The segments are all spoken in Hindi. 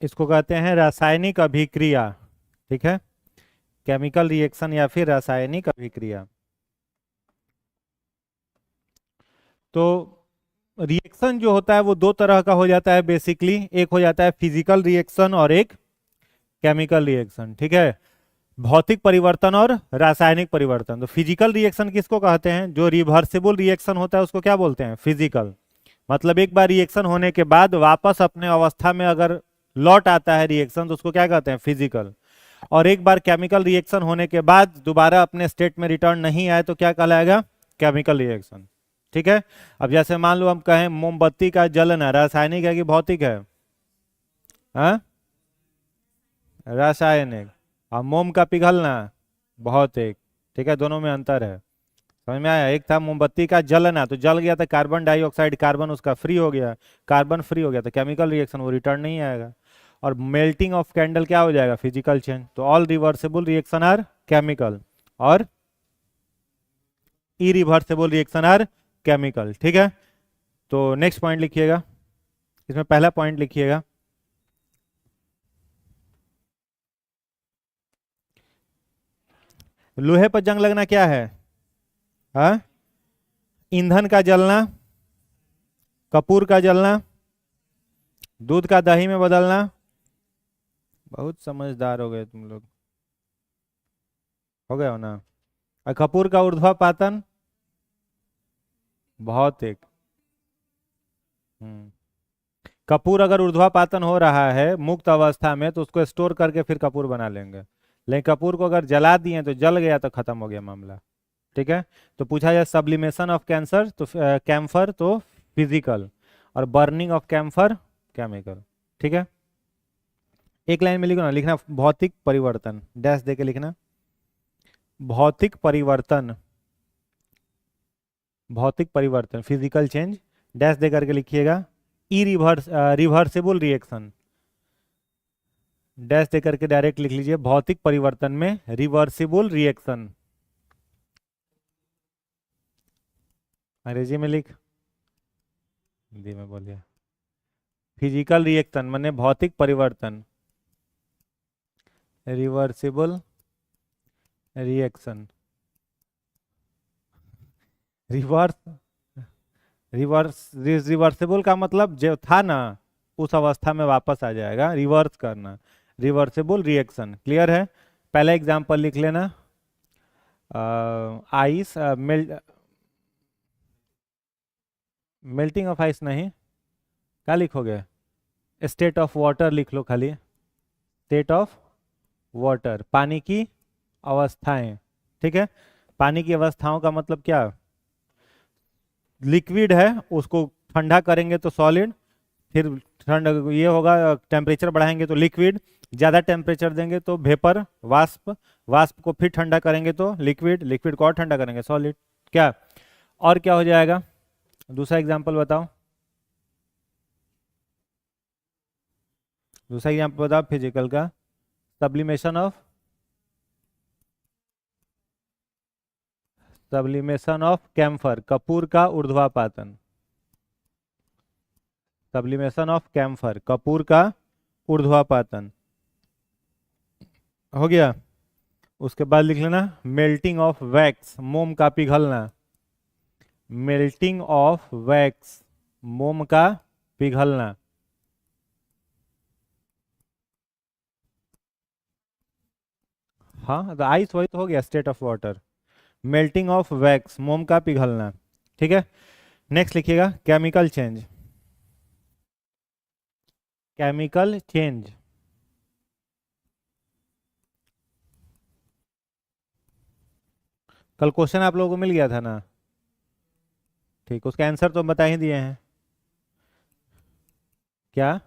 इसको कहते हैं रासायनिक अभिक्रिया। ठीक है, केमिकल रिएक्शन या फिर रासायनिक अभिक्रिया। तो रिएक्शन जो होता है वो दो तरह का हो जाता है बेसिकली, एक हो जाता है फिजिकल रिएक्शन और एक केमिकल रिएक्शन। ठीक है, भौतिक परिवर्तन और रासायनिक परिवर्तन। तो फिजिकल रिएक्शन किसको कहते हैं? जो रिवर्सिबल रिएक्शन होता है उसको क्या बोलते हैं? फिजिकल। मतलब एक बार रिएक्शन होने के बाद वापस अपने अवस्था में अगर लौट आता है रिएक्शन तो उसको क्या कहते हैं? फिजिकल। और एक बार केमिकल रिएक्शन होने के बाद दोबारा अपने स्टेट में रिटर्न नहीं आए तो क्या कहलाएगा? Chemical reaction. ठीक है, अब जैसे मान लो हम कहें मोमबत्ती का जलना रासायनिक है कि भौतिक है? हाँ, रासायनिक। और मोम का पिघलना भौतिक। ठीक है, दोनों में अंतर है। समझ में आया? एक था मोमबत्ती का जलना, तो जल गया तो कार्बन डाइऑक्साइड, कार्बन उसका फ्री हो गया, कार्बन फ्री हो गया तो केमिकल रिएक्शन, वो रिटर्न नहीं आएगा। और मेल्टिंग ऑफ कैंडल क्या हो जाएगा? Physical change. तो all reversible reaction are chemical और इरिवर्सिबल रिएक्शन आर केमिकल। ठीक है, तो नेक्स्ट पॉइंट लिखिएगा, इसमें पहला पॉइंट लिखिएगा, लोहे पर जंग लगना क्या है? हाँ, ईंधन का जलना, कपूर का जलना, दूध का दही में बदलना। बहुत समझदार हो गए तुम लोग, हो गए हो ना? और कपूर का ऊर्ध्वापातन भौतिक। हम्म, कपूर अगर ऊर्ध्वापातन हो रहा है मुक्त अवस्था में तो उसको स्टोर करके फिर कपूर बना लेंगे। लेकिन कपूर को अगर जला दिए तो जल गया तो खत्म हो गया मामला। ठीक है, तो पूछा जाए सब्लिमेशन ऑफ कैंसर तो कैम्फर तो फिजिकल, और बर्निंग ऑफ कैम्फर केमिकल। ठीक है, एक लाइन में लिखो ना, लिखना भौतिक परिवर्तन, डैश दे के लिखना भौतिक परिवर्तन, भौतिक परिवर्तन फिजिकल चेंज, डैश दे करके लिखिएगा ई रिवर्सिबल रिएक्शन, डैश दे करके डायरेक्ट लिख लीजिए भौतिक परिवर्तन में रिवर्सिबल रिएक्शन। अंग्रेजी में लिख, हिंदी में बोलिए। फिजिकल रिएक्शन माने भौतिक परिवर्तन, रिवर्सिबल रिएक्शन। रिवर्स, रिवर्सिबल का मतलब जो था ना उस अवस्था में वापस आ जाएगा, रिवर्स करना, रिवर्सिबल रिएक्शन। क्लियर है? पहला एग्जांपल लिख लेना, आइस मेल्टिंग ऑफ आइस नहीं, क्या लिखोगे? स्टेट ऑफ वाटर लिख लो खाली, स्टेट ऑफ वाटर, पानी की अवस्थाएं। ठीक है, पानी की अवस्थाओं का मतलब क्या? लिक्विड है उसको ठंडा करेंगे तो सॉलिड, फिर ठंड ये होगा, टेम्परेचर बढ़ाएंगे तो लिक्विड, ज़्यादा टेम्परेचर देंगे तो वेपर वाष्प, वाष्प को फिर ठंडा करेंगे तो लिक्विड, लिक्विड को और ठंडा करेंगे सॉलिड। क्या और क्या हो जाएगा? दूसरा एग्जांपल बताओ, दूसरा एग्जांपल बताओ फिजिकल का। Sublimation of, sublimation of camphor, कपूर का ऊर्ध्वापातन, सब्लिमेशन ऑफ कैम्फर, कपूर का ऊर्ध्वापातन। हो गया? उसके बाद लिख लेना मेल्टिंग ऑफ वैक्स, मोम का पिघलना, मेल्टिंग ऑफ वैक्स, मोम का पिघलना। हाँ, तो आइस वही तो हो गया, state of water. Melting of wax, मोम का पिघलना। ठीक है, नेक्स्ट लिखिएगा केमिकल चेंज, केमिकल चेंज। कल क्वेश्चन आप लोगों को मिल गया था ना? ठीक, उसका आंसर तो बता ही दिए हैं। क्या?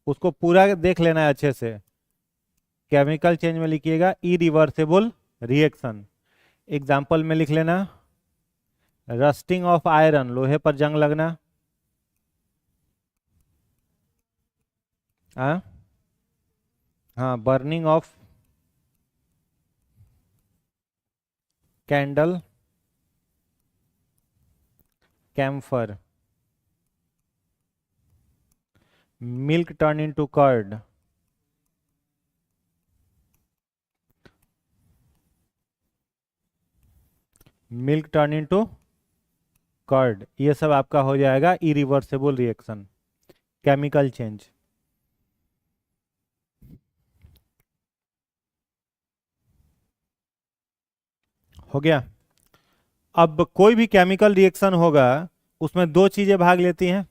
उसको पूरा देख लेना है अच्छे से। केमिकल चेंज में लिखिएगा इरिवर्सिबल रिएक्शन। एग्जाम्पल में लिख लेना रस्टिंग ऑफ आयरन, लोहे पर जंग लगना। हाँ, हाँ, burning of candle, camphor, milk turn into curd, milk turn into curd, ये सब आपका हो जाएगा इरिवर्सेबल रिएक्शन, केमिकल चेंज। हो गया। अब कोई भी केमिकल रिएक्शन होगा उसमें दो चीजें भाग लेती हैं,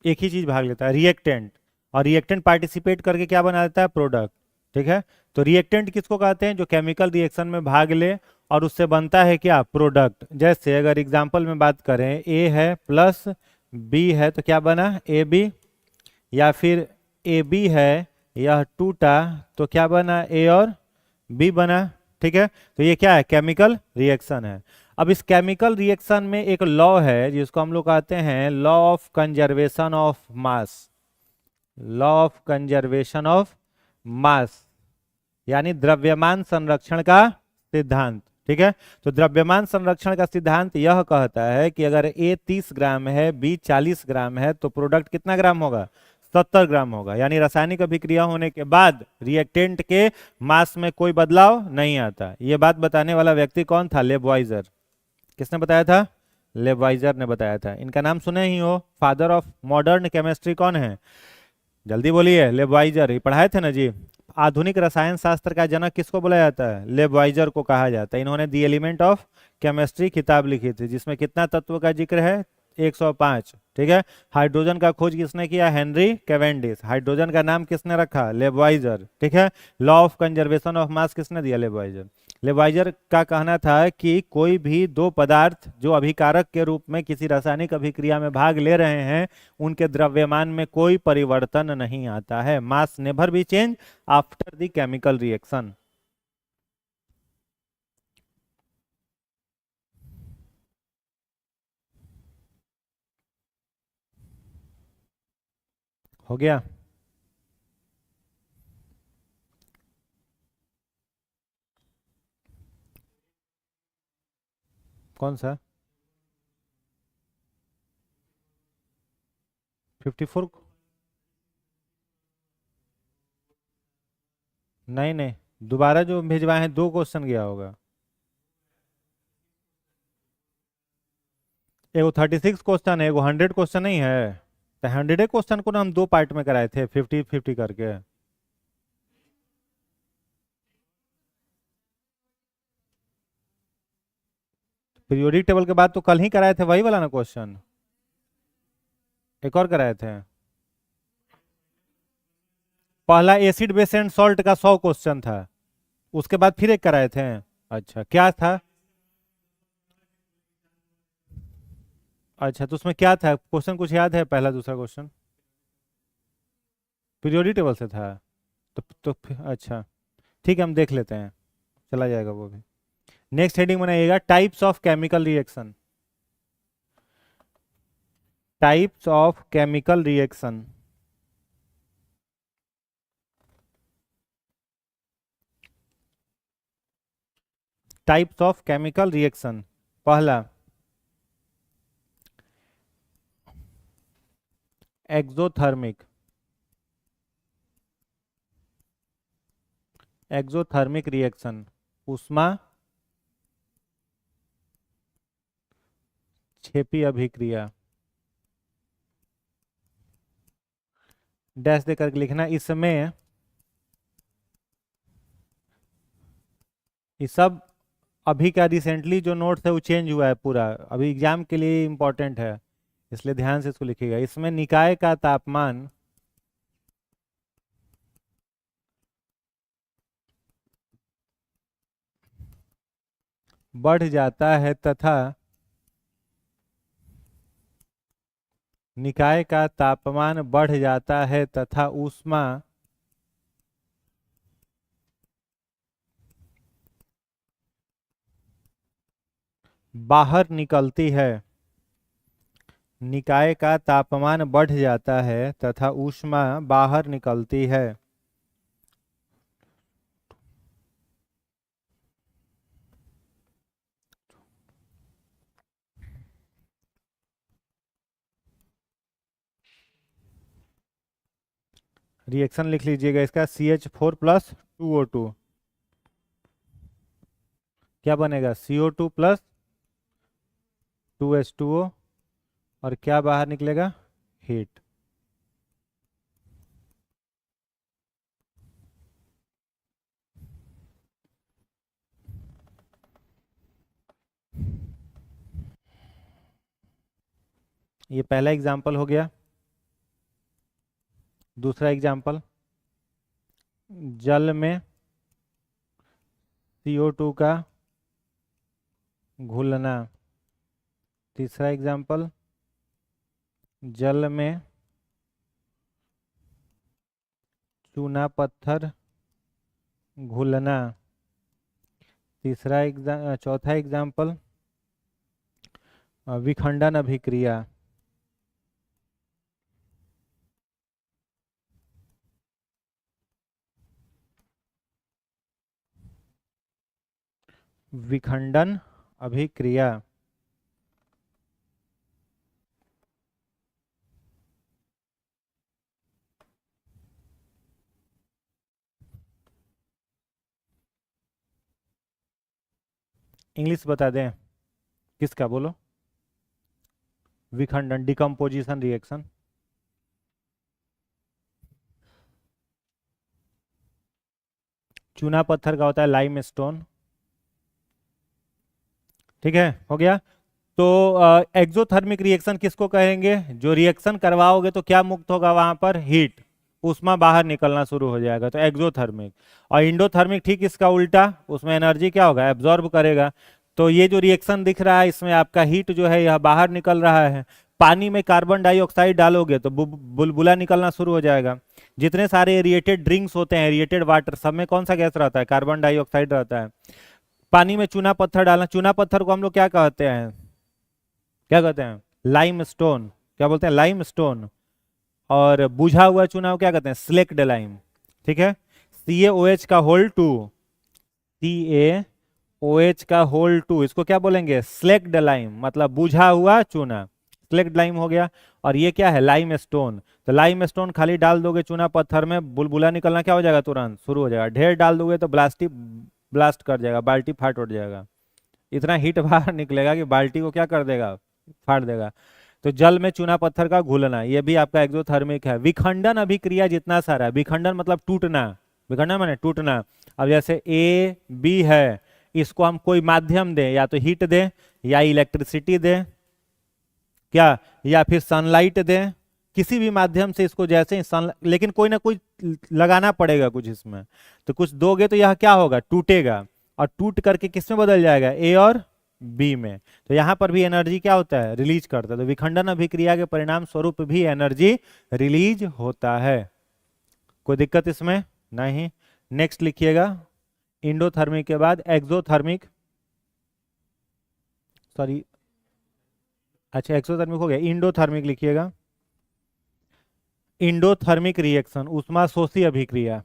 एक ही चीज भाग लेता है, रिएक्टेंट, और रिएक्टेंट पार्टिसिपेट करके क्या बना देता है, प्रोडक्ट। ठीक है, तो रिएक्टेंट किसको कहते हैं, जो केमिकल रिएक्शन में भाग ले और उससे बनता है क्या, प्रोडक्ट। जैसे अगर एग्जांपल में बात करें, ए है प्लस बी है तो क्या बना, ए बी, या फिर ए बी है, यह टूटा तो क्या बना, ए और बी बना। ठीक है, तो ये क्या है, केमिकल रिएक्शन है। अब इस केमिकल रिएक्शन में एक लॉ है जिसको हम लोग कहते हैं law of conservation of mass, law of conservation of mass, यानी द्रव्यमान संरक्षण का सिद्धांत। ठीक है, तो द्रव्यमान संरक्षण का सिद्धांत यह कहता है कि अगर ए 30 ग्राम है, बी 40 ग्राम है, तो प्रोडक्ट कितना ग्राम होगा, 70 ग्राम होगा। यानी रासायनिक अभिक्रिया होने के बाद रिएक्टेंट के मास में कोई बदलाव नहीं आता। यह बात बताने वाला व्यक्ति कौन था, लेबवाइजर। किसने बताया था, लेबवाइजर ने बताया था। इनका नाम सुने ही हो, फादर ऑफ मॉडर्न केमिस्ट्री कौन है, जल्दी बोलिए, लेबवाइजर। ही पढ़ाए थे ना जी। आधुनिक रसायन शास्त्र का जनक किसको बोला जाता है, लेबवाइजर को कहा जाता है। इन्होंने दी एलिमेंट ऑफ केमिस्ट्री किताब लिखी थी जिसमें कितना तत्व का जिक्र है, 105। ठीक है, हाइड्रोजन का खोज किसने किया, हेनरी कैवेंडिश। हाइड्रोजन का नाम किसने रखा, लेबवाइजर। ठीक है, law of conservation of mass किसने दिया, लेबवाइजर। लेवाइजर का कहना था कि कोई भी दो पदार्थ जो अभिकारक के रूप में किसी रासायनिक अभिक्रिया में भाग ले रहे हैं, उनके द्रव्यमान में कोई परिवर्तन नहीं आता है, mass never be change after the chemical reaction. हो गया। कौन सा, 54? नहीं नहीं, दोबारा जो भिजवाए हैं, दो क्वेश्चन गया होगा। एगो 36 क्वेश्चन है, एगो 100 क्वेश्चन नहीं है। तो 100 क्वेश्चन को ना हम दो पार्ट में कराए थे, 50-50 करके। पीरियोडिक टेबल के बाद तो कल ही कराए थे वही वाला ना क्वेश्चन, एक और कराए थे। पहला एसिड बेस एंड सॉल्ट का 100 क्वेश्चन था, उसके बाद फिर एक कराए थे। अच्छा, क्या था, अच्छा तो उसमें क्या था क्वेश्चन, कुछ याद है, पहला दूसरा क्वेश्चन पीरियोडिक टेबल से था। अच्छा, ठीक है, हम देख लेते हैं, चला जाएगा वो भी। नेक्स्ट हेडिंग बनाइएगा, types of chemical reaction, types of chemical reaction. Types of chemical reaction, पहला एक्सोथर्मिक, एक्सोथर्मिक रिएक्शन, ऊष्मा क्षेपी अभिक्रिया, डैश देकर के लिखना। इसमें ये सब अभी का रिसेंटली जो नोट्स है वो चेंज हुआ है पूरा, अभी एग्जाम के लिए इंपॉर्टेंट है, इसलिए ध्यान से इसको लिखिएगा। इसमें निकाय का तापमान बढ़ जाता है तथा निकाय का तापमान बढ़ जाता है तथा ऊष्मा बाहर निकलती है। निकाय का तापमान बढ़ जाता है तथा ऊष्मा बाहर निकलती है। रिएक्शन लिख लीजिएगा इसका, CH4 प्लस 2O2 क्या बनेगा, CO2 प्लस 2H2O, और क्या बाहर निकलेगा, हीट। ये पहला एग्जाम्पल हो गया। दूसरा एग्जाम्पल, जल में CO2 का घुलना। तीसरा एग्जाम्पल, जल में चूना पत्थर घुलना। चौथा एग्जाम्पल, विखंडन अभिक्रिया। विखंडन अभिक्रिया। इंग्लिश बता दें किसका, बोलो। विखंडन, डिकम्पोजिशन रिएक्शन। चूना पत्थर का होता है लाइम स्टोन। ठीक है, हो गया। तो एक्सोथर्मिक रिएक्शन किसको कहेंगे, जो रिएक्शन करवाओगे तो क्या मुक्त होगा वहां पर, हीट, उष्मा बाहर निकलना शुरू हो जाएगा, तो एक्सोथर्मिक। और इंडोथर्मिक ठीक इसका उल्टा, उसमें एनर्जी क्या होगा, एब्जॉर्ब करेगा। तो ये जो रिएक्शन दिख रहा है इसमें आपका हीट जो है यह बाहर निकल रहा है। पानी में कार्बन डाइऑक्साइड डालोगे तो बुलबुला निकलना शुरू हो जाएगा। जितने सारे एरिएटेड ड्रिंक्स होते हैं, एरिएटेड वाटर, सब में कौन सा गैस रहता है, कार्बन डाइऑक्साइड रहता है। पानी में चूना पत्थर डालना, चूना पत्थर को हम लोग क्या कहते हैं, क्या कहते हैं, लाइम स्टोन, क्या बोलते हैं, लाइम स्टोन। और बुझा हुआ चूना को क्या कहते हैं, स्लेक्ड लाइम। ठीक है, CaOH का होल 2, CaOH का होल 2, इसको क्या बोलेंगे, स्लेक्ड लाइम, मतलब बुझा हुआ चूना, स्लेक्ड लाइम हो गया। और ये क्या है, लाइम स्टोन। तो लाइम स्टोन खाली डाल दोगे चूना पत्थर में, बुलबुला निकलना क्या हो जाएगा, तुरंत शुरू हो जाएगा। ढेर डाल दोगे तो ब्लास्ट कर जाएगा, बाल्टी फाट उठ जाएगा। इतना हीट बाहर निकलेगा कि बाल्टी को क्या कर देगा, फाड़ देगा। तो जल में चूना पत्थर का घुलना, ये भी आपका एक्सोथर्मिक है। विखंडन अभिक्रिया जितना सारा, विखंडन मतलब टूटना, विखंडन माने टूटना। अब जैसे A B है, इसको हम कोई माध्यम दें, या तो हीट दें या इलेक्ट्रिसिटी दें, क्या, या फिर सनलाइट दें, किसी भी माध्यम से इसको, जैसे ही सन, लेकिन कोई ना कोई लगाना पड़ेगा कुछ इसमें। तो कुछ दोगे तो यह क्या होगा, टूटेगा, और टूट करके किस में बदल जाएगा, A और B में। तो यहां पर भी एनर्जी क्या होता है, रिलीज करता है। तो विखंडन अभिक्रिया के परिणाम स्वरूप भी एनर्जी रिलीज होता है। कोई दिक्कत इसमें नहीं। नेक्स्ट लिखिएगा, इंडोथर्मिक के बाद एक्सोथर्मिक, सॉरी, अच्छा एक्सोथर्मिक हो गया, इंडोथर्मिक लिखिएगा। इंडोथर्मिक रिएक्शन, ऊष्माशोषी अभिक्रिया।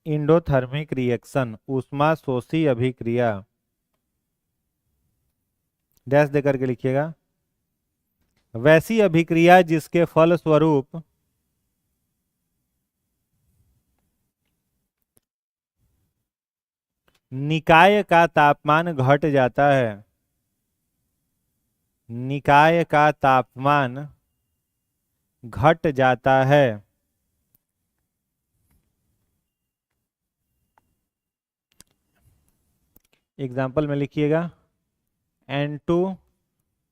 इंडोथर्मिक रिएक्शन, ऊष्माशोषी अभिक्रिया, डैश देकर के लिखिएगा। वैसी अभिक्रिया जिसके फल स्वरूप निकाय का तापमान घट जाता है, निकाय का तापमान घट जाता है। एग्जाम्पल में लिखिएगा, N2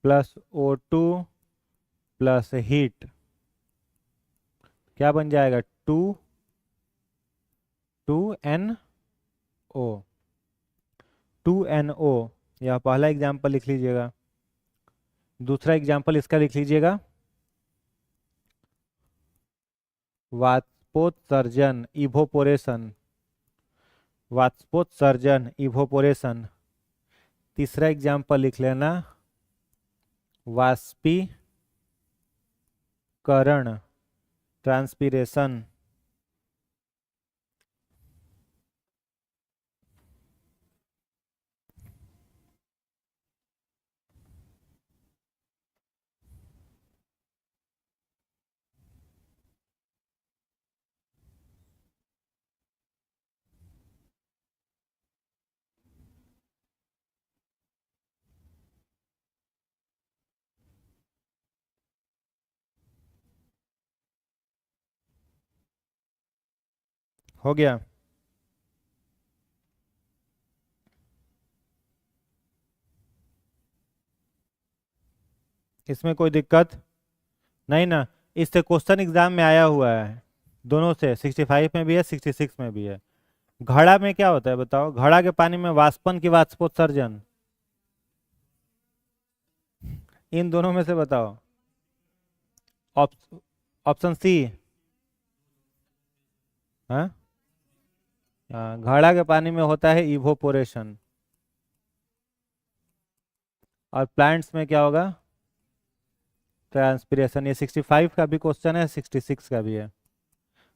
plus O2 plus heat क्या बन जाएगा, 2NO, 2NO। यह पहला एग्जाम्पल लिख लीजिएगा। दूसरा एग्जाम्पल इसका लिख लीजिएगा, वाष्पोत्सर्जन इवोपोरेशन, वाष्पोत्सर्जन इवोपोरेशन। तीसरा एग्जाम्पल लिख लेना, वाष्पीकरण ट्रांसपीरेशन। हो गया। इसमें कोई दिक्कत नहीं ना? इससे क्वेश्चन एग्जाम में आया हुआ है, दोनों से, 65 में भी है 66 में भी है। घड़ा में क्या होता है बताओ? घड़ा के पानी में वाष्पन की वाष्पोत्सर्जन, इन दोनों में से बताओ। Option C. हाँ, घड़ा के पानी में होता है इवोपोरेशन। और प्लांट्स में क्या होगा? ट्रांसपिरेशन। ये 65 का भी क्वेश्चन है, 66 का भी है।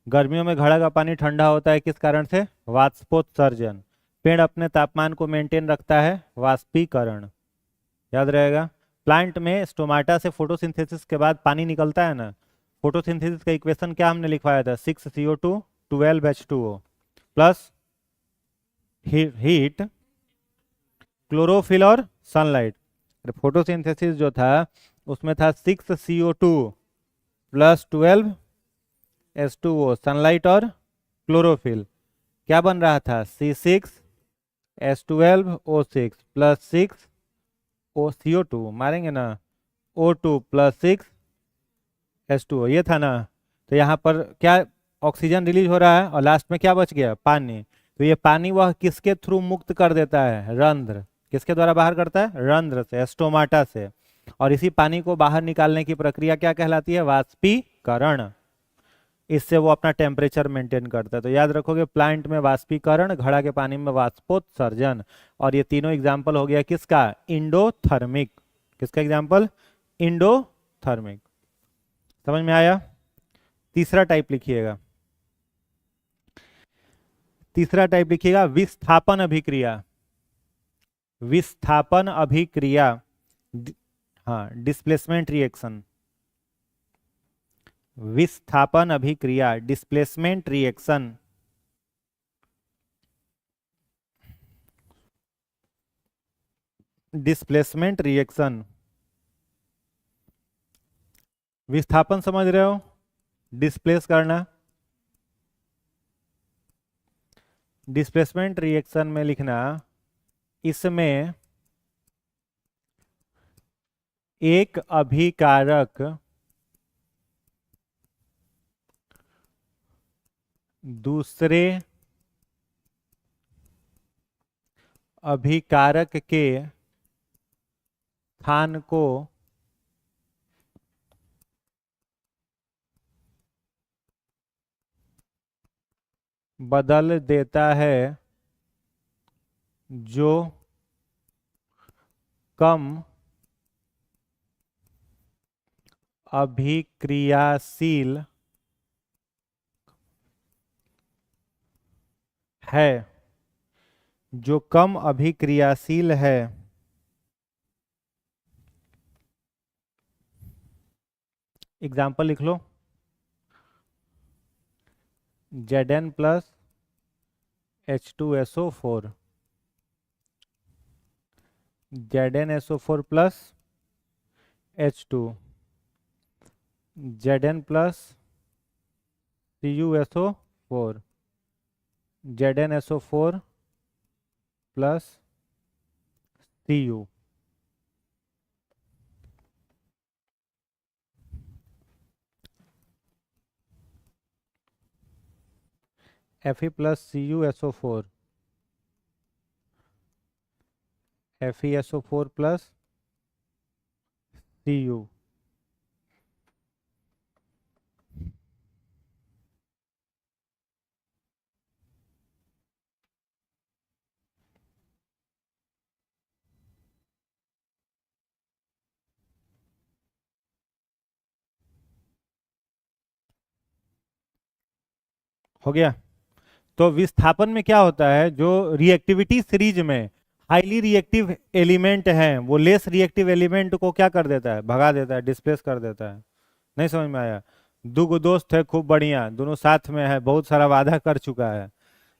गर्मियों में घड़ा का पानी ठंडा होता है किस कारण से? वाष्पोत्सर्जन। पेड़ अपने तापमान को मेंटेन रखता है, वाष्पीकरण। याद रहेगा। प्लांट में स्टोमाटा से फोटोसिंथेसिस के बाद पानी निकलता है ना, फोटोसिंथेसिस का इक्वेशन क्या हमने लिखवाया था? 6CO2 12H2O plus heat, chlorophyll और सनलाइट। फोटोसिंथेसिस जो था उसमें था 6CO2 प्लस 12H2O, सनलाइट और क्लोरोफिल। क्या बन रहा था? C6H12O6 प्लस 6CO2 मारेंगे ना, O2 प्लस 6H2O, ये था ना। तो यहाँ पर क्या ऑक्सीजन रिलीज हो रहा है और लास्ट में क्या बच गया? पानी। तो ये पानी वह किसके थ्रू मुक्त कर देता है? रंध्र। किसके द्वारा बाहर करता है? रंध्र से, स्टोमाटा से। और इसी पानी को बाहर निकालने की प्रक्रिया क्या कहलाती है? वाष्पीकरण। इससे वो अपना टेम्परेचर मेंटेन करता है। तो याद रखोगे, प्लांट में वाष्पीकरण, घड़ा के पानी में वाष्पोत्सर्जन। और ये तीनों एग्जाम्पल हो गया किसका? इंडोथर्मिक। किसका एग्जाम्पल? इंडोथर्मिक। समझ में आया? तीसरा टाइप लिखिएगा, तीसरा टाइप लिखिएगा विस्थापन अभिक्रिया। विस्थापन अभिक्रिया, हाँ, डिस्प्लेसमेंट रिएक्शन। विस्थापन अभिक्रिया, डिस्प्लेसमेंट रिएक्शन। Displacement reaction. विस्थापन समझ रहे हो? डिस्प्लेस करना। डिस्प्लेसमेंट रिएक्शन में लिखना, इसमें एक अभिकारक दूसरे अभिकारक के स्थान को बदल देता है, जो कम अभिक्रियाशील है, जो कम अभिक्रियाशील है। एग्जाम्पल लिख लो। Zn plus H2SO4, ZnSO4 plus H2, Zn plus CuSO4, ZnSO4 plus Cu। Fe plus CuSO4, FeSO4 plus Cu। हो गया। तो विस्थापन में क्या होता है? जो रिएक्टिविटी सीरीज में हाईली रिएक्टिव एलिमेंट हैं, वो लेस रिएक्टिव एलिमेंट को क्या कर देता है? भगा देता है, डिस्प्लेस कर देता है। नहीं समझ में आया? दो दोस्त है खूब बढ़िया, दोनों साथ में है, बहुत सारा वादा कर चुका है,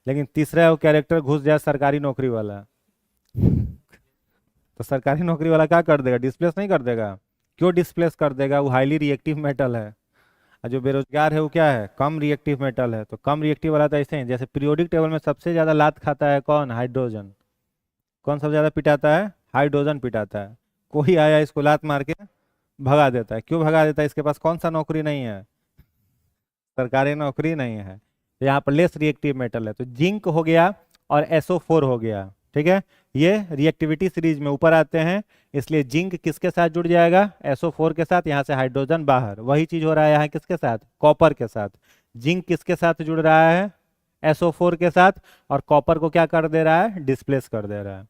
लेकिन तीसरा वो कैरेक्टर घुस जाए सरकारी नौकरी वाला, तो सरकारी नौकरी वाला क्या कर देगा? डिस्प्लेस नहीं कर देगा? क्यों डिस्प्लेस कर देगा? वो हाईली रिएक्टिव मेटल है। और जो बेरोजगार है वो क्या है, कम रिएक्टिव मेटल है। तो कम रिएक्टिव वाला तो ऐसे ही, जैसे पीरियोडिक टेबल में सबसे ज्यादा लात खाता है कौन, हाइड्रोजन। कौन सबसे ज्यादा पिटाता है, हाइड्रोजन पिटाता है। कोई आया इसको लात मार के भगा देता है, क्यों भगा देता है, इसके पास कौन सा नौकरी नहीं है, सरकारी नौकरी नहीं है। तो यहाँ पर लेस रिएक्टिव मेटल है, तो जिंक हो गया और SO4 हो गया। ठीक है, ये रिएक्टिविटी सीरीज में ऊपर आते हैं, इसलिए जिंक किसके साथ जुड़ जाएगा, SO4 के साथ, यहाँ से हाइड्रोजन बाहर। वही चीज हो रहा है यहाँ किसके साथ, कॉपर के साथ। जिंक किसके साथ जुड़ रहा है, SO4 के साथ, और कॉपर को क्या कर दे रहा है, डिस्प्लेस कर दे रहा है।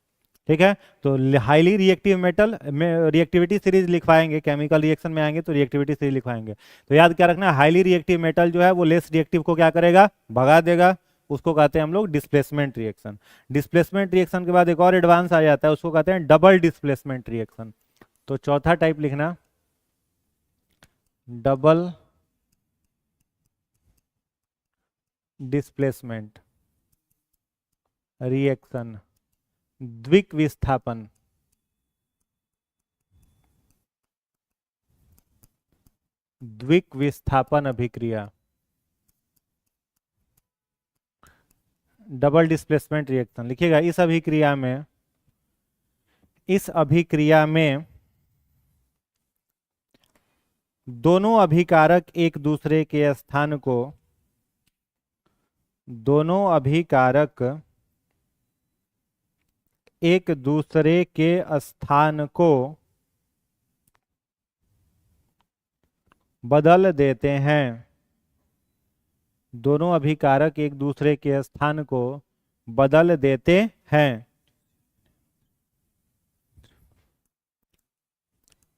ठीक है, तो हाईली रिएक्टिव मेटल में रिएक्टिविटी सीरीज लिखवाएंगे, केमिकल रिएक्शन में आएंगे तो रिएक्टिविटी सीरीज लिखवाएंगे। तो याद क्या रखना, हाईली रिएक्टिव मेटल जो है वो लेस रिएक्टिव को क्या करेगा, भगा देगा। उसको कहते हैं हम लोग डिस्प्लेसमेंट रिएक्शन। डिस्प्लेसमेंट रिएक्शन के बाद एक और एडवांस आ जाता है, उसको कहते हैं डबल डिस्प्लेसमेंट रिएक्शन। तो चौथा टाइप लिखना, डबल डिस्प्लेसमेंट रिएक्शन, द्विक विस्थापन। द्विक विस्थापन अभिक्रिया, डबल डिस्प्लेसमेंट रिएक्शन लिखिएगा। इस अभिक्रिया में दोनों अभिकारक एक दूसरे के स्थान को, दोनों अभिकारक एक दूसरे के स्थान को बदल देते हैं। दोनों अभिकारक एक दूसरे के स्थान को बदल देते हैं।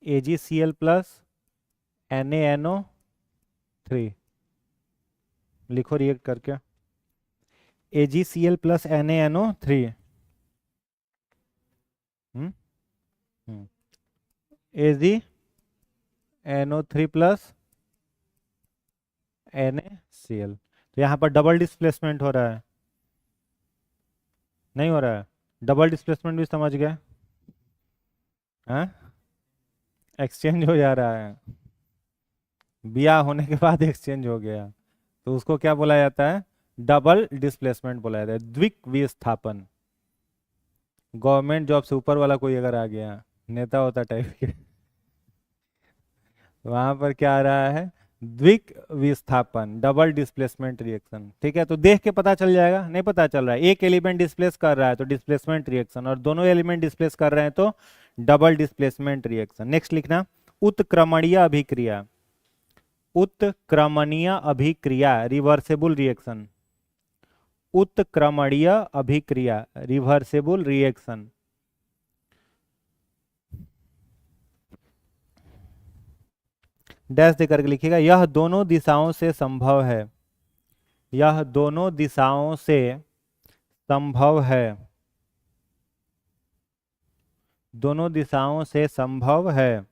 AgCl प्लस NaNO3 लिखो रिएक्ट करके, AgCl plus NaNO3 AgNO3 plus NaCl। तो यहाँ पर डबल डिस्प्लेसमेंट हो रहा है, नहीं हो रहा है, डबल डिस्प्लेसमेंट भी समझ गए, हाँ, एक्सचेंज हो जा रहा है, ब्याह होने के बाद एक्सचेंज हो गया, तो उसको क्या बोला जाता है, डबल डिस्प्लेसमेंट बोला जाता है, द्विक विस्थापन। गवर्नमेंट जॉब से ऊपर वाला कोई अगर आ गया, नेता होता टाइप के, वहां पर क्या आ रहा है, द्विक विस्थापन, डबल डिस्प्लेसमेंट रिएक्शन। ठीक है, तो देख के पता चल जाएगा, नहीं पता चल रहा है, एक एलिमेंट डिस्प्लेस कर रहा है तो डिस्प्लेसमेंट रिएक्शन, और दोनों एलिमेंट डिस्प्लेस कर रहे हैं तो डबल डिस्प्लेसमेंट रिएक्शन। नेक्स्ट लिखना, उत्क्रमणीय अभिक्रिया। उत्क्रमणीय अभिक्रिया, रिवर्सेबल रिएक्शन। उत्क्रमणीय अभिक्रिया, रिवर्सेबल रिएक्शन। डैश देकर के लिखिएगा, यह दोनों दिशाओं से संभव है। यह दोनों दिशाओं से संभव है। दोनों दिशाओं से संभव है।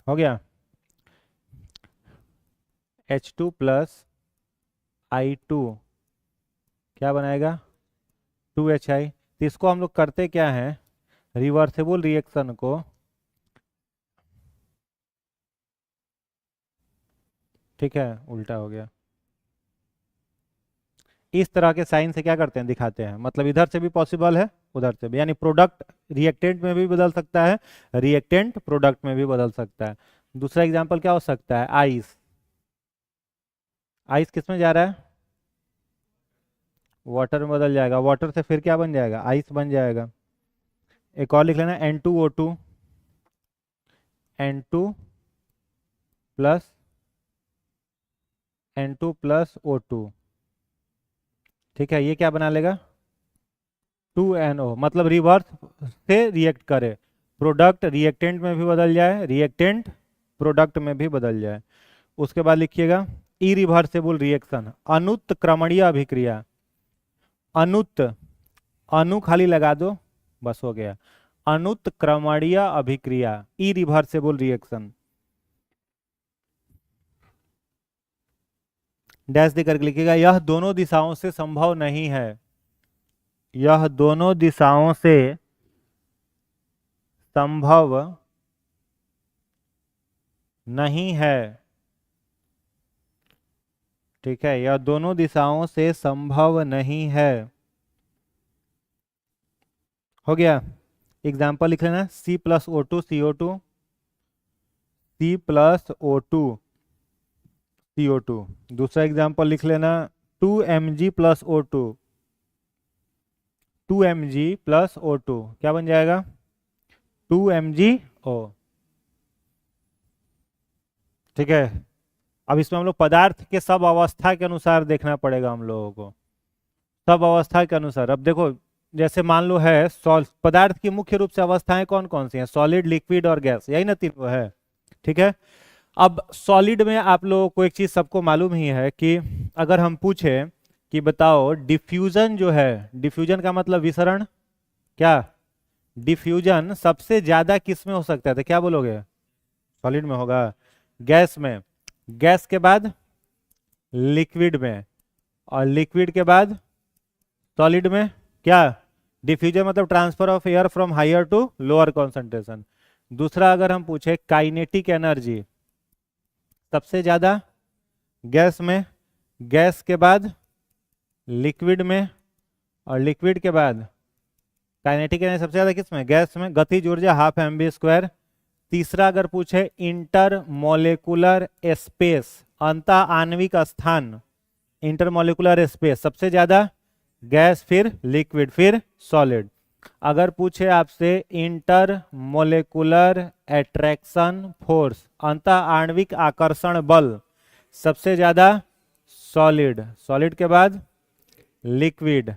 हो गया, H2 प्लस I2 क्या बनाएगा, 2HI। तो इसको हम लोग करते क्या है, रिवर्सेबल रिएक्शन को, ठीक है, उल्टा हो गया, इस तरह के साइन से क्या करते हैं, दिखाते हैं। मतलब इधर से भी पॉसिबल है, उधर से भी, यानी प्रोडक्ट रिएक्टेंट में भी बदल सकता है, रिएक्टेंट प्रोडक्ट में भी बदल सकता है। दूसरा एग्जांपल क्या हो सकता है, आइस। आइस किस में जा रहा है, वाटर में बदल जाएगा, वाटर से फिर क्या बन जाएगा, आइस बन जाएगा। एक और लिख लेना, N2O2, N2 प्लस O2। ठीक है, ये क्या बना लेगा, 2NO। मतलब रिवर्स से रिएक्ट करे, प्रोडक्ट रिएक्टेंट में भी बदल जाए, रिएक्टेंट प्रोडक्ट में भी बदल जाए। उसके बाद लिखिएगा, इरिवर्सेबल रिएक्शन, अनुत्क्रमणीय अभिक्रिया। अनुत, अनु खाली लगा दो, बस हो गया, अनुत्क्रमणीय अभिक्रिया, इरिवर्सेबल रिएक्शन। डैश देकर लिखिएगा, यह दोनों दिशाओं से संभव नहीं है। यह दोनों दिशाओं से संभव नहीं है, ठीक है, यह दोनों दिशाओं से संभव नहीं है। हो गया। एग्जाम्पल लिख लेना, C+O2 CO2, C+O2 CO2। दूसरा एग्जाम्पल लिख लेना 2Mg+O2, 2Mg+O2 क्या बन जाएगा? 2MgO। ठीक है। अब इसमें हम लोग पदार्थ के सब अवस्था के अनुसार देखना पड़ेगा हम लोगों को, सब अवस्था के अनुसार। अब देखो, जैसे मान लो है पदार्थ की मुख्य रूप से अवस्थाएं कौन कौन सी हैं? सॉलिड, लिक्विड और गैस, यही ना तीनों है। ठीक है। अब सॉलिड में आप लोगों को एक चीज सबको मालूम ही है कि अगर हम पूछे कि बताओ डिफ्यूजन जो है, डिफ्यूजन का मतलब विसरण, क्या डिफ्यूजन सबसे ज्यादा किस में हो सकता है? तो क्या बोलोगे? सॉलिड में होगा। गैस में, गैस के बाद लिक्विड में, और लिक्विड के बाद सॉलिड में। क्या डिफ्यूजन मतलब transfer of air from higher to lower concentration. दूसरा अगर हम पूछे काइनेटिक एनर्जी सबसे ज्यादा गैस में, गैस के बाद लिक्विड में, और लिक्विड के बाद काइनेटिक एनर्जी सबसे ज्यादा किस में? गैस में। गतिज ऊर्जा ½ mv²। तीसरा अगर पूछे इंटर मोलिकुलर स्पेस, अंतः आणविक स्थान, इंटरमोलिकुलर स्पेस सबसे ज्यादा गैस, फिर लिक्विड, फिर सॉलिड। अगर पूछे आपसे इंटर मोलिकुलर अट्रैक्शन फोर्स, अंतः आणविक आकर्षण बल सबसे ज्यादा सॉलिड, सॉलिड के बाद लिक्विड,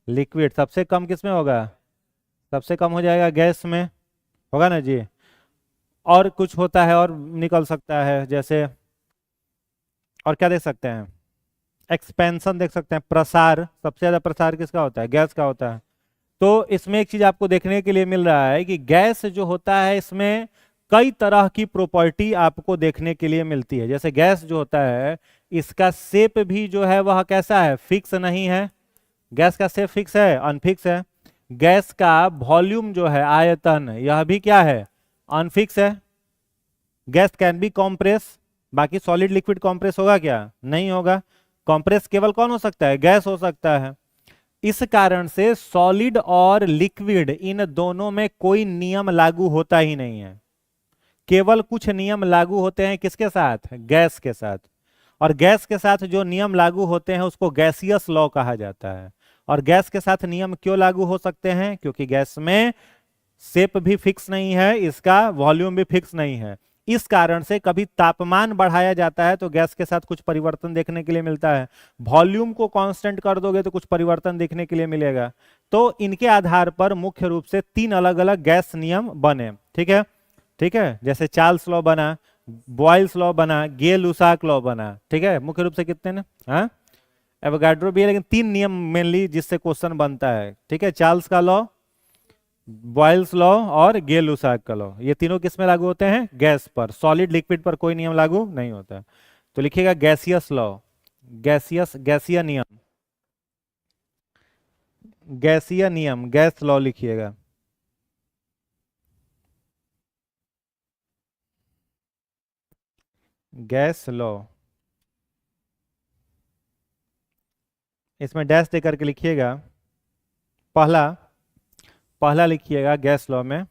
लिक्विड सबसे कम किसमें होगा? सबसे कम हो जाएगा गैस में, होगा ना जी। और कुछ होता है और निकल सकता है, जैसे और क्या देख सकते हैं? एक्सपेंशन देख सकते हैं, प्रसार सबसे ज्यादा प्रसार किसका होता है? गैस का होता है। तो इसमें एक चीज आपको देखने के लिए मिल रहा है कि गैस जो होता है इसमें कई तरह की प्रॉपर्टी आपको देखने के लिए मिलती है। जैसे गैस जो होता है इसका शेप भी जो है वह कैसा है? फिक्स नहीं है। गैस का शेप फिक्स है? अनफिक्स है। गैस का वॉल्यूम जो है, आयतन, यह भी क्या है? अनफिक्स है। गैस कैन बी कॉम्प्रेस, बाकी सॉलिड लिक्विड कॉम्प्रेस होगा क्या? नहीं होगा। कॉम्प्रेस केवल कौन हो सकता है? गैस हो सकता है। इस कारण से सॉलिड और लिक्विड इन दोनों में कोई नियम लागू होता ही नहीं है। केवल कुछ नियम लागू होते हैं किसके साथ? गैस के साथ। और गैस के साथ जो नियम लागू होते हैं उसको गैसियस लॉ कहा जाता है। और गैस के साथ नियम क्यों लागू हो सकते हैं? क्योंकि गैस में शेप भी फिक्स नहीं है, इसका वॉल्यूम भी फिक्स नहीं है। इस कारण से कभी तापमान बढ़ाया जाता है तो गैस के साथ कुछ परिवर्तन देखने के लिए मिलता है, वॉल्यूम को कांस्टेंट कर दोगे तो कुछ परिवर्तन देखने के लिए मिलेगा। तो इनके आधार पर मुख्य रूप से 3 अलग अलग गैस नियम बने। ठीक है, ठीक है। जैसे चार्ल्स लॉ बना, बॉयल्स लॉ बना, गे-लुसाक लॉ बना। ठीक है, मुख्य रूप से कितने ने? हाँ, एवोगाड्रो भी है, लेकिन 3 नियम मेनली जिससे क्वेश्चन बनता है। ठीक है, चार्ल्स का लॉ, बॉयल्स लॉ और गे-लुसाक का लॉ, ये तीनों किस में लागू होते हैं? गैस पर। सॉलिड लिक्विड पर कोई नियम लागू नहीं होता। तो लिखिएगा गैसियस लॉ, गैसियस, गैसीय नियम, गैसीय नियम, गैस लॉ लिखिएगा। गैस लॉ, इसमें डैश देकर के लिखिएगा। पहला, पहला लिखिएगा गैस लॉ में,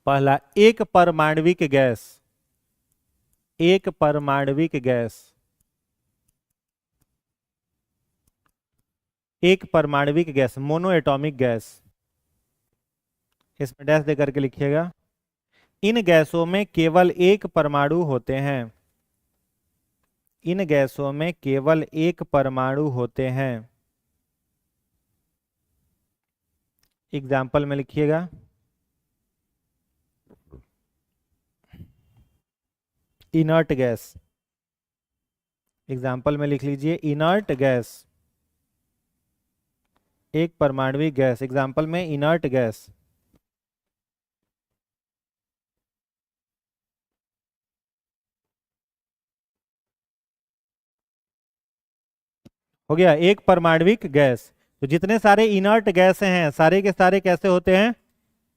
पहला एक परमाणविक गैस, एक परमाणविक गैस, एक परमाणविक गैस, मोनो एटॉमिक गैस, इसमें डैश देकर के लिखिएगा। इन गैसों में केवल एक परमाणु होते हैं, इन गैसों में केवल एक परमाणु होते हैं। एग्जाम्पल में लिखिएगा इनर्ट गैस, एग्जाम्पल में लिख लीजिए इनर्ट गैस, एक परमाणविक गैस, एग्जाम्पल में इनर्ट गैस। हो गया एक परमाणविक गैस। तो जितने सारे इनर्ट गैस हैं सारे के सारे कैसे होते हैं,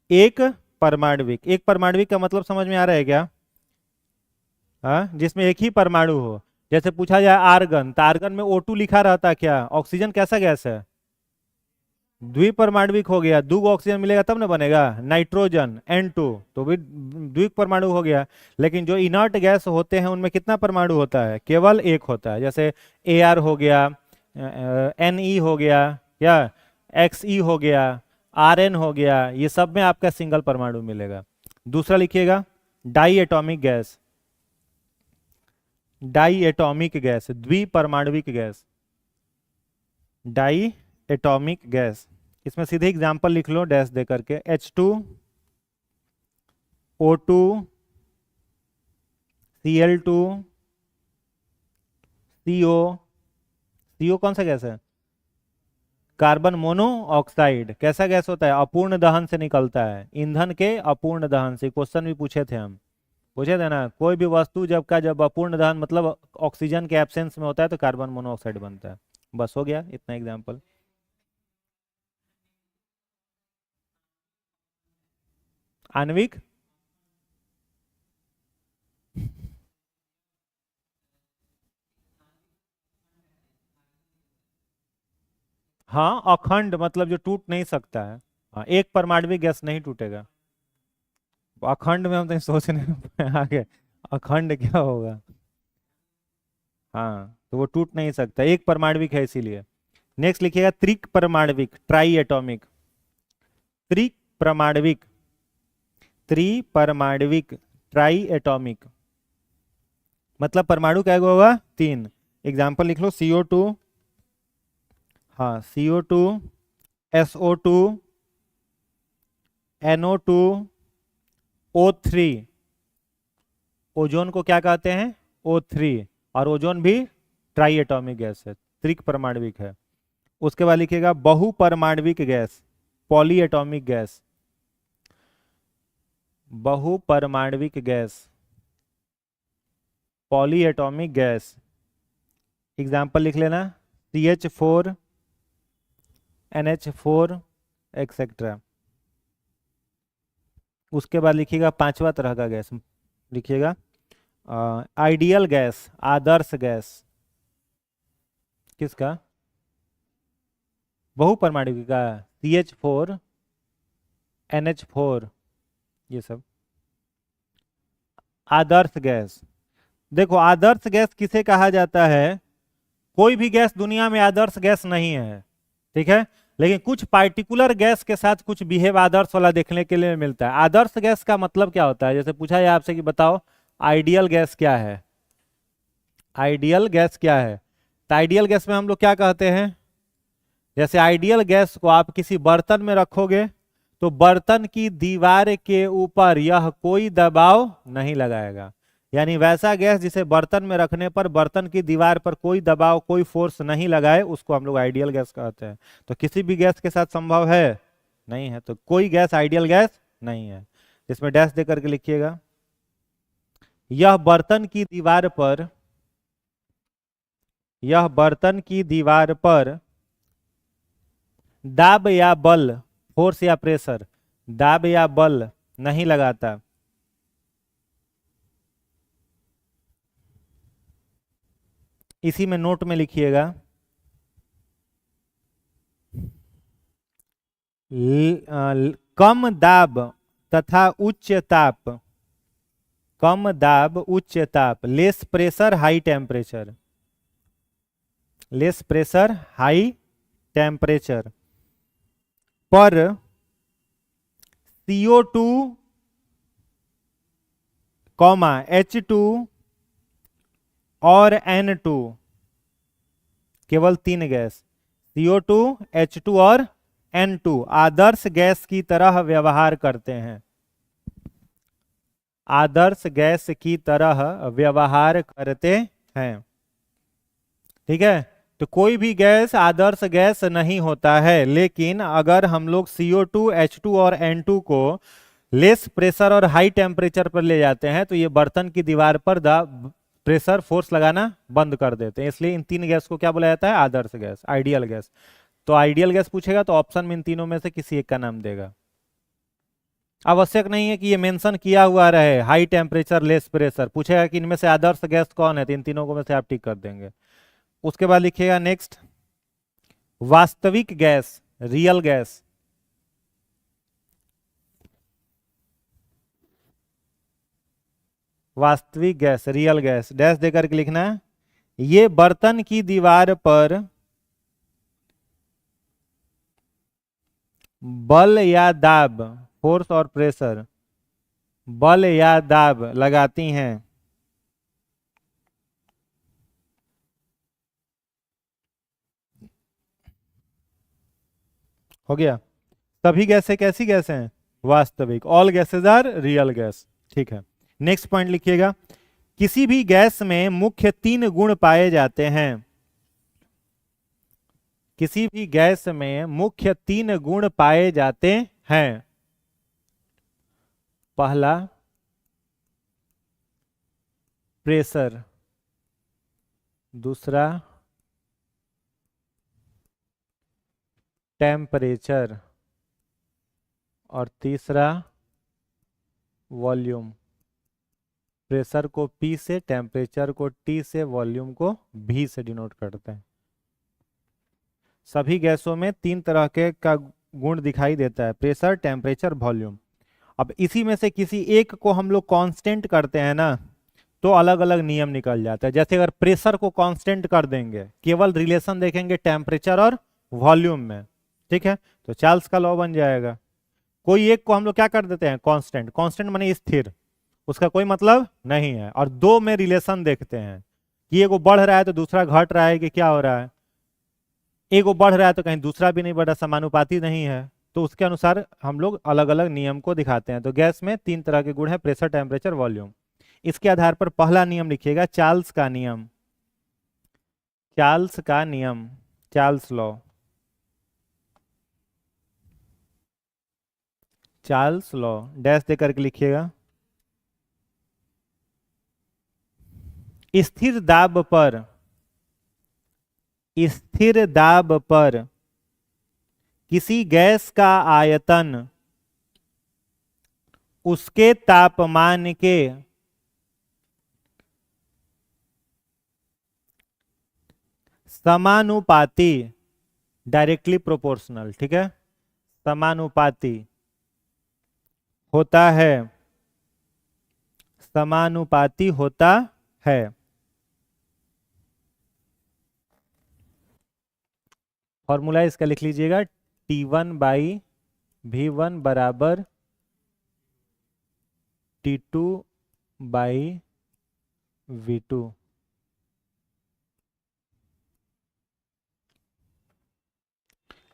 एक परमाणविक। एक परमाणविक का मतलब समझ में आ रहा है क्या? हाँ, जिसमें एक ही परमाणु हो। जैसे पूछा जाए आर्गन, तो आर्गन में O2 लिखा रहता है क्या? ऑक्सीजन कैसा गैस है? द्विपरमाणविक हो गया, दो ऑक्सीजन मिलेगा तब ना बनेगा। नाइट्रोजन N2 तो भी द्विपरमाणु हो गया। लेकिन जो इनर्ट गैस होते हैं उनमें कितना परमाणु होता है? केवल एक होता है। जैसे Ar हो गया, Ne हो गया, क्या Xe हो गया, Rn हो गया, ये सब में आपका सिंगल परमाणु मिलेगा। दूसरा लिखिएगा diatomic gas. Diatomic gas, द्विपरमाणविक गैस, डाई एटॉमिक गैस। इसमें सीधे एग्जाम्पल लिख लो डैश दे करके, H2, O2, Cl2, CO। CO कौन सा गैस है? Carbon monoxide. कैसा गैस होता है? अपूर्ण दहन से निकलता है, ईंधन के अपूर्ण दहन से। क्वेश्चन भी पूछे थे हम, पूछे थे ना, कोई भी वस्तु जब अपूर्ण दहन मतलब ऑक्सीजन के एब्सेंस में होता है तो कार्बन मोनोऑक्साइड बनता है। बस हो गया इतना एग्जाम्पल। आणविक, हाँ अखंड मतलब जो टूट नहीं सकता है। हाँ, एक परमाणविक गैस नहीं टूटेगा। अखंड में हम तो सोचने में आ गए, अखंड क्या होगा? हाँ, तो वो टूट नहीं सकता, एक परमाणविक है इसीलिए। नेक्स्ट लिखिएगा त्रिक परमाणविक, ट्राई एटॉमिक। त्रिक परमाणविक, त्रिपरमाणविक, ट्राई एटॉमिक मतलब परमाणु क्या होगा? तीन। एग्जाम्पल लिख लो CO2, हाँ CO2, SO2, NO2, O3। Ozone को क्या कहते हैं? O3। और ओजोन भी ट्राई एटॉमिक गैस है, त्रिक परमाणविक है। उसके बाद लिखिएगा बहुपरमाणविक गैस, पॉली एटॉमिक गैस। बहुपरमाणविक gas, polyatomic gas. Example लिख लेना CH4, NH4 एक्सेट्रा। उसके बाद लिखिएगा पांचवा तरह का गैस, लिखिएगा आइडियल गैस, आदर्श गैस। किसका? बहुपरमाणविक का, CH4, NH4, ये सब आदर्श गैस। देखो आदर्श गैस किसे कहा जाता है? कोई भी गैस दुनिया में आदर्श गैस नहीं है, ठीक है, लेकिन कुछ पार्टिकुलर गैस के साथ कुछ बिहेव आदर्श वाला देखने के लिए मिलता है। आदर्श गैस का मतलब क्या होता है? जैसे पूछा जाए आपसे कि बताओ आइडियल गैस क्या है? आइडियल गैस क्या है? तो आइडियल गैस में हम लोग क्या कहते हैं, जैसे आइडियल गैस को आप किसी बर्तन में रखोगे तो बर्तन की दीवार के ऊपर यह कोई दबाव नहीं लगाएगा। यानी वैसा गैस जिसे बर्तन में रखने पर बर्तन की दीवार पर कोई दबाव, कोई फोर्स नहीं लगाए, उसको हम लोग आइडियल गैस कहते हैं। तो किसी भी गैस के साथ संभव है? नहीं है, तो कोई गैस आइडियल गैस नहीं है। इसमें डैश दे करके लिखिएगा यह बर्तन की दीवार पर, यह बर्तन की दीवार पर दाब या बल, फोर्स या प्रेशर, दाब या बल नहीं लगाता। इसी में नोट में लिखिएगा कम दाब तथा उच्च ताप, कम दाब उच्च ताप, less pressure high temperature, less pressure high temperature पर CO2, H2 और N2, केवल तीन गैस CO2, H2 और N2 आदर्श गैस की तरह व्यवहार करते हैं, आदर्श गैस की तरह व्यवहार करते हैं। ठीक है, तो कोई भी गैस आदर्श गैस नहीं होता है, लेकिन अगर हम लोग CO2, H2 और N2 को लेस प्रेशर और हाई टेम्परेचर पर ले जाते हैं तो ये बर्तन की दीवार पर प्रेशर फोर्स लगाना बंद कर देते हैं। इसलिए इन तीन गैस को क्या बोला जाता है? आदर्श गैस, आइडियल गैस। तो आइडियल गैस पूछेगा तो ऑप्शन में इन तीनों में से किसी एक का नाम देगा। आवश्यक नहीं है कि ये मेंशन किया हुआ रहे हाई टेम्परेचर लेस प्रेशर, पूछेगा कि इनमें से आदर्श गैस कौन है, तो इन तीनों को में से आप टिक कर देंगे। उसके बाद लिखिएगा नेक्स्ट, वास्तविक गैस, रियल गैस। वास्तविक गैस, रियल गैस, डैश देकर के लिखना है। ये बर्तन की दीवार पर बल या दाब, फोर्स और प्रेशर, बल या दाब लगाती हैं, हो गया। सभी गैसें कैसी गैस हैं, वास्तविक। All gases are real gas, ठीक है। नेक्स्ट पॉइंट लिखिएगा, किसी भी गैस में मुख्य 3 गुण पाए जाते हैं। किसी भी गैस में मुख्य 3 गुण पाए जाते हैं। पहला प्रेशर, दूसरा टेम्परेचर, और तीसरा वॉल्यूम। प्रेशर को P से, टेम्परेचर को T से, वॉल्यूम को V से डिनोट करते हैं। सभी गैसों में 3 तरह के का गुण दिखाई देता है, प्रेशर, टेम्परेचर, वॉल्यूम। अब इसी में से किसी एक को हम लोग कांस्टेंट करते हैं ना, तो अलग अलग नियम निकल जाता है। जैसे अगर प्रेशर को कांस्टेंट कर देंगे, केवल रिलेशन देखेंगे टेम्परेचर और वॉल्यूम में, ठीक है, तो चार्ल्स का लॉ बन जाएगा। कोई एक को हम लोग क्या कर देते हैं, कांस्टेंट। कांस्टेंट माने स्थिर, उसका कोई मतलब नहीं है। और दो में रिलेशन देखते हैं कि एगो बढ़ रहा है तो दूसरा घट रहा है, कि क्या हो रहा है, एगो बढ़ रहा है तो कहीं दूसरा भी नहीं बढ़ रहा, समानुपाती नहीं है, तो उसके अनुसार हम लोग अलग अलग नियम को दिखाते हैं। तो गैस में 3 तरह के गुण है, प्रेशर, टेम्परेचर, वॉल्यूम। इसके आधार पर पहला नियम लिखिएगा, चार्ल्स का नियम। चार्ल्स का नियम, Charles law. Charles law dash देकर के लिखिएगा। स्थिर दाब पर, स्थिर दाब पर किसी गैस का आयतन उसके तापमान के समानुपाती, डायरेक्टली प्रोपोर्शनल, ठीक है, समानुपाती होता है, समानुपाती होता है। फॉर्मूला इसका लिख लीजिएगा, T1/V1 बराबर T2/V2।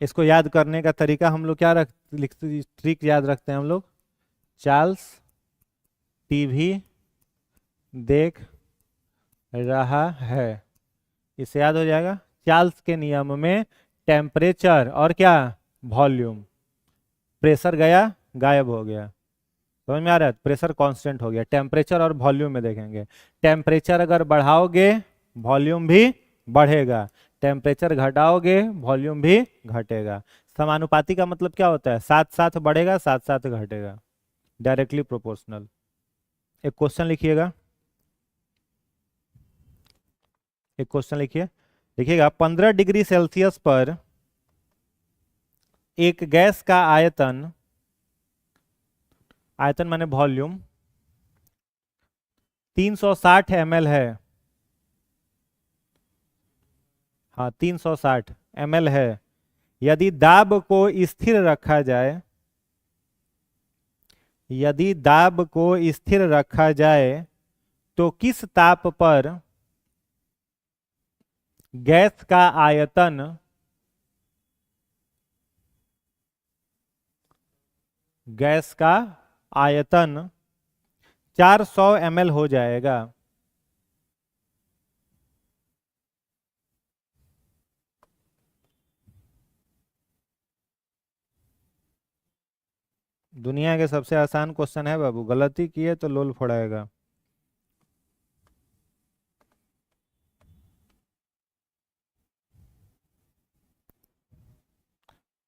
इसको याद करने का तरीका हम लोग क्या ट्रिक याद रखते हैं हम लोग, चार्ल्स टीवी देख रहा है, इससे याद हो जाएगा। चार्ल्स के नियम में टेम्परेचर और क्या, वॉल्यूम, प्रेशर गया गायब हो गया, समझ में आ रहा है, प्रेशर कांस्टेंट हो गया। टेम्परेचर और वॉल्यूम में देखेंगे, टेम्परेचर अगर बढ़ाओगे वॉल्यूम भी बढ़ेगा, टेम्परेचर घटाओगे वॉल्यूम भी घटेगा। समानुपाती का मतलब क्या होता है, साथ साथ बढ़ेगा साथ साथ घटेगा, डायरेक्टली प्रोपोर्शनल। एक क्वेश्चन लिखिएगा, एक क्वेश्चन लिखिए, देखिएगा 15 डिग्री सेल्सियस पर एक गैस का आयतन, आयतन माने वॉल्यूम 360 ml है, हाँ 360 ml है। यदि दाब को स्थिर रखा जाए, यदि दाब को स्थिर रखा जाए तो किस ताप पर गैस का आयतन, गैस का आयतन 400 ml हो जाएगा। दुनिया के सबसे आसान क्वेश्चन है बाबू, गलती किए तो लोल फोड़ाएगा।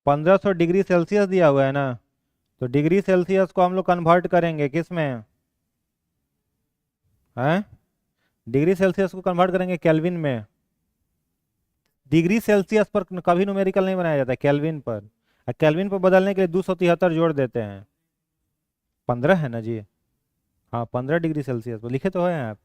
1500 डिग्री सेल्सियस दिया हुआ है ना, तो डिग्री सेल्सियस को हम लोग कन्वर्ट करेंगे किस में, हैं? डिग्री सेल्सियस को कन्वर्ट करेंगे केल्विन में। डिग्री सेल्सियस पर कभी न्यूमेरिकल नहीं बनाया जाता, केल्विन पर। और केल्विन पर बदलने के लिए 273 जोड़ देते हैं। 15 है ना जी? हाँ, 15 डिग्री सेल्सियस पर लिखे तो है आप।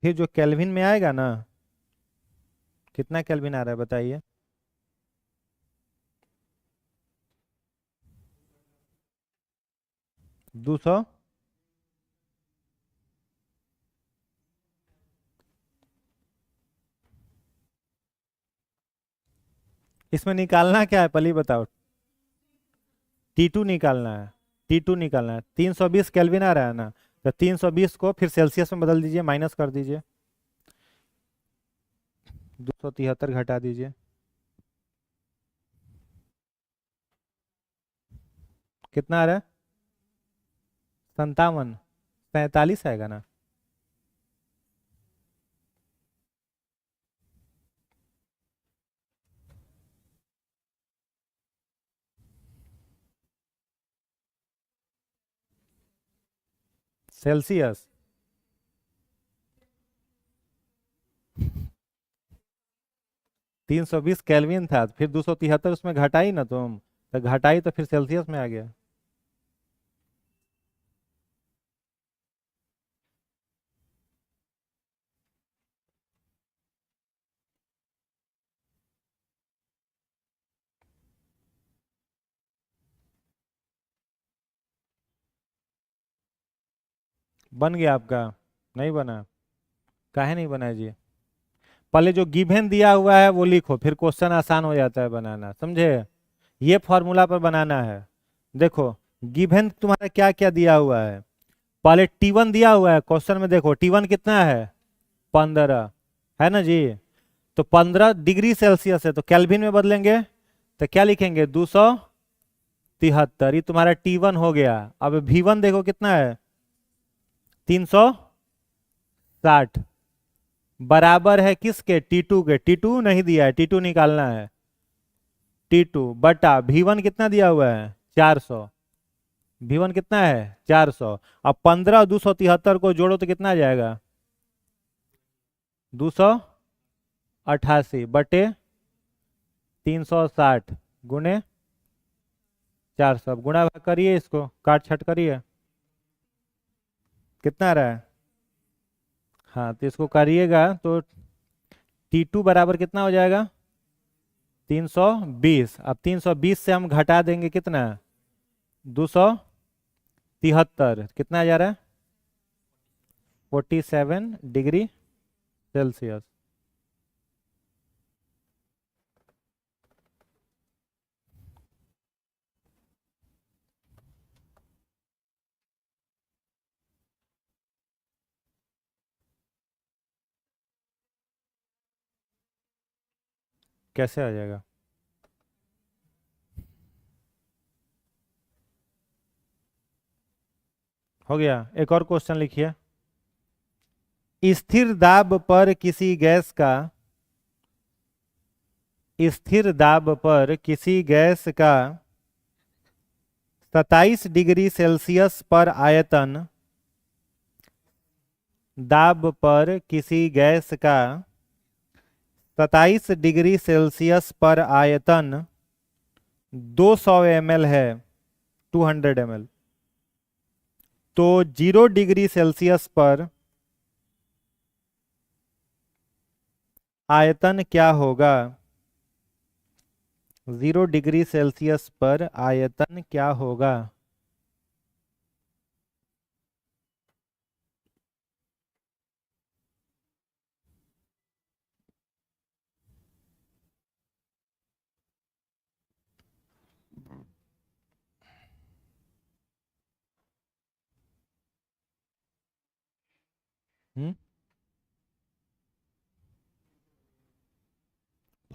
फिर जो केल्विन में आएगा ना, कितना केल्विन आ रहा है बताइए? 200। इसमें निकालना क्या है पहले ही बताओ। T2 निकालना है। T2 निकालना है। 320 केल्विन आ रहा है ना, तो 320 को फिर सेल्सियस में बदल दीजिए, माइनस कर दीजिए। 273 घटा दीजिए। कितना आ रहा है? 57। 47 आएगा ना? सेल्सियस। 320 केल्विन था, फिर 273 उसमें घटाई ना तुम, तो घटाई तो फिर सेल्सियस में आ गया। बन गया आपका? नहीं बना? काहे नहीं बना जी? पहले जो गिवन दिया हुआ है वो लिखो, फिर क्वेश्चन आसान हो जाता है बनाना, समझे? ये फॉर्मूला पर बनाना है। देखो, गिवन तुम्हारा क्या क्या दिया हुआ है। पहले T1 दिया हुआ है क्वेश्चन में, देखो T1 कितना है, 15, है ना जी? तो 15 डिग्री सेल्सियस है, तो केल्विन में बदलेंगे तो क्या लिखेंगे, 273। ये तुम्हारा T1 हो गया। अब V1 देखो कितना है, 360, बराबर है किसके, T2 के। T2 नहीं दिया है, T2 निकालना है। T2 बटा V1 कितना दिया हुआ है, 400। V1 कितना है, 400। अब 15 273 को जोड़ो तो कितना आ जाएगा, 288 बटे 360 गुणे 400। अब गुणा भाग करिए, इसको काट छट करिए, कितना आ रहा है? हाँ, तो इसको करिएगा तो T2 बराबर कितना हो जाएगा, 320। अब 320 से हम घटा देंगे कितना, 273, कितना आ जा रहा है, 47 डिग्री सेल्सियस। कैसे आ जाएगा? हो गया। एक और क्वेश्चन लिखिए। स्थिर दाब पर किसी गैस का, स्थिर दाब पर किसी गैस का 27 डिग्री सेल्सियस पर आयतन, दाब पर किसी गैस का 27 डिग्री सेल्सियस पर आयतन 200 ml है, 200 ml। तो 0 डिग्री सेल्सियस पर आयतन क्या होगा, 0 डिग्री सेल्सियस पर आयतन क्या होगा?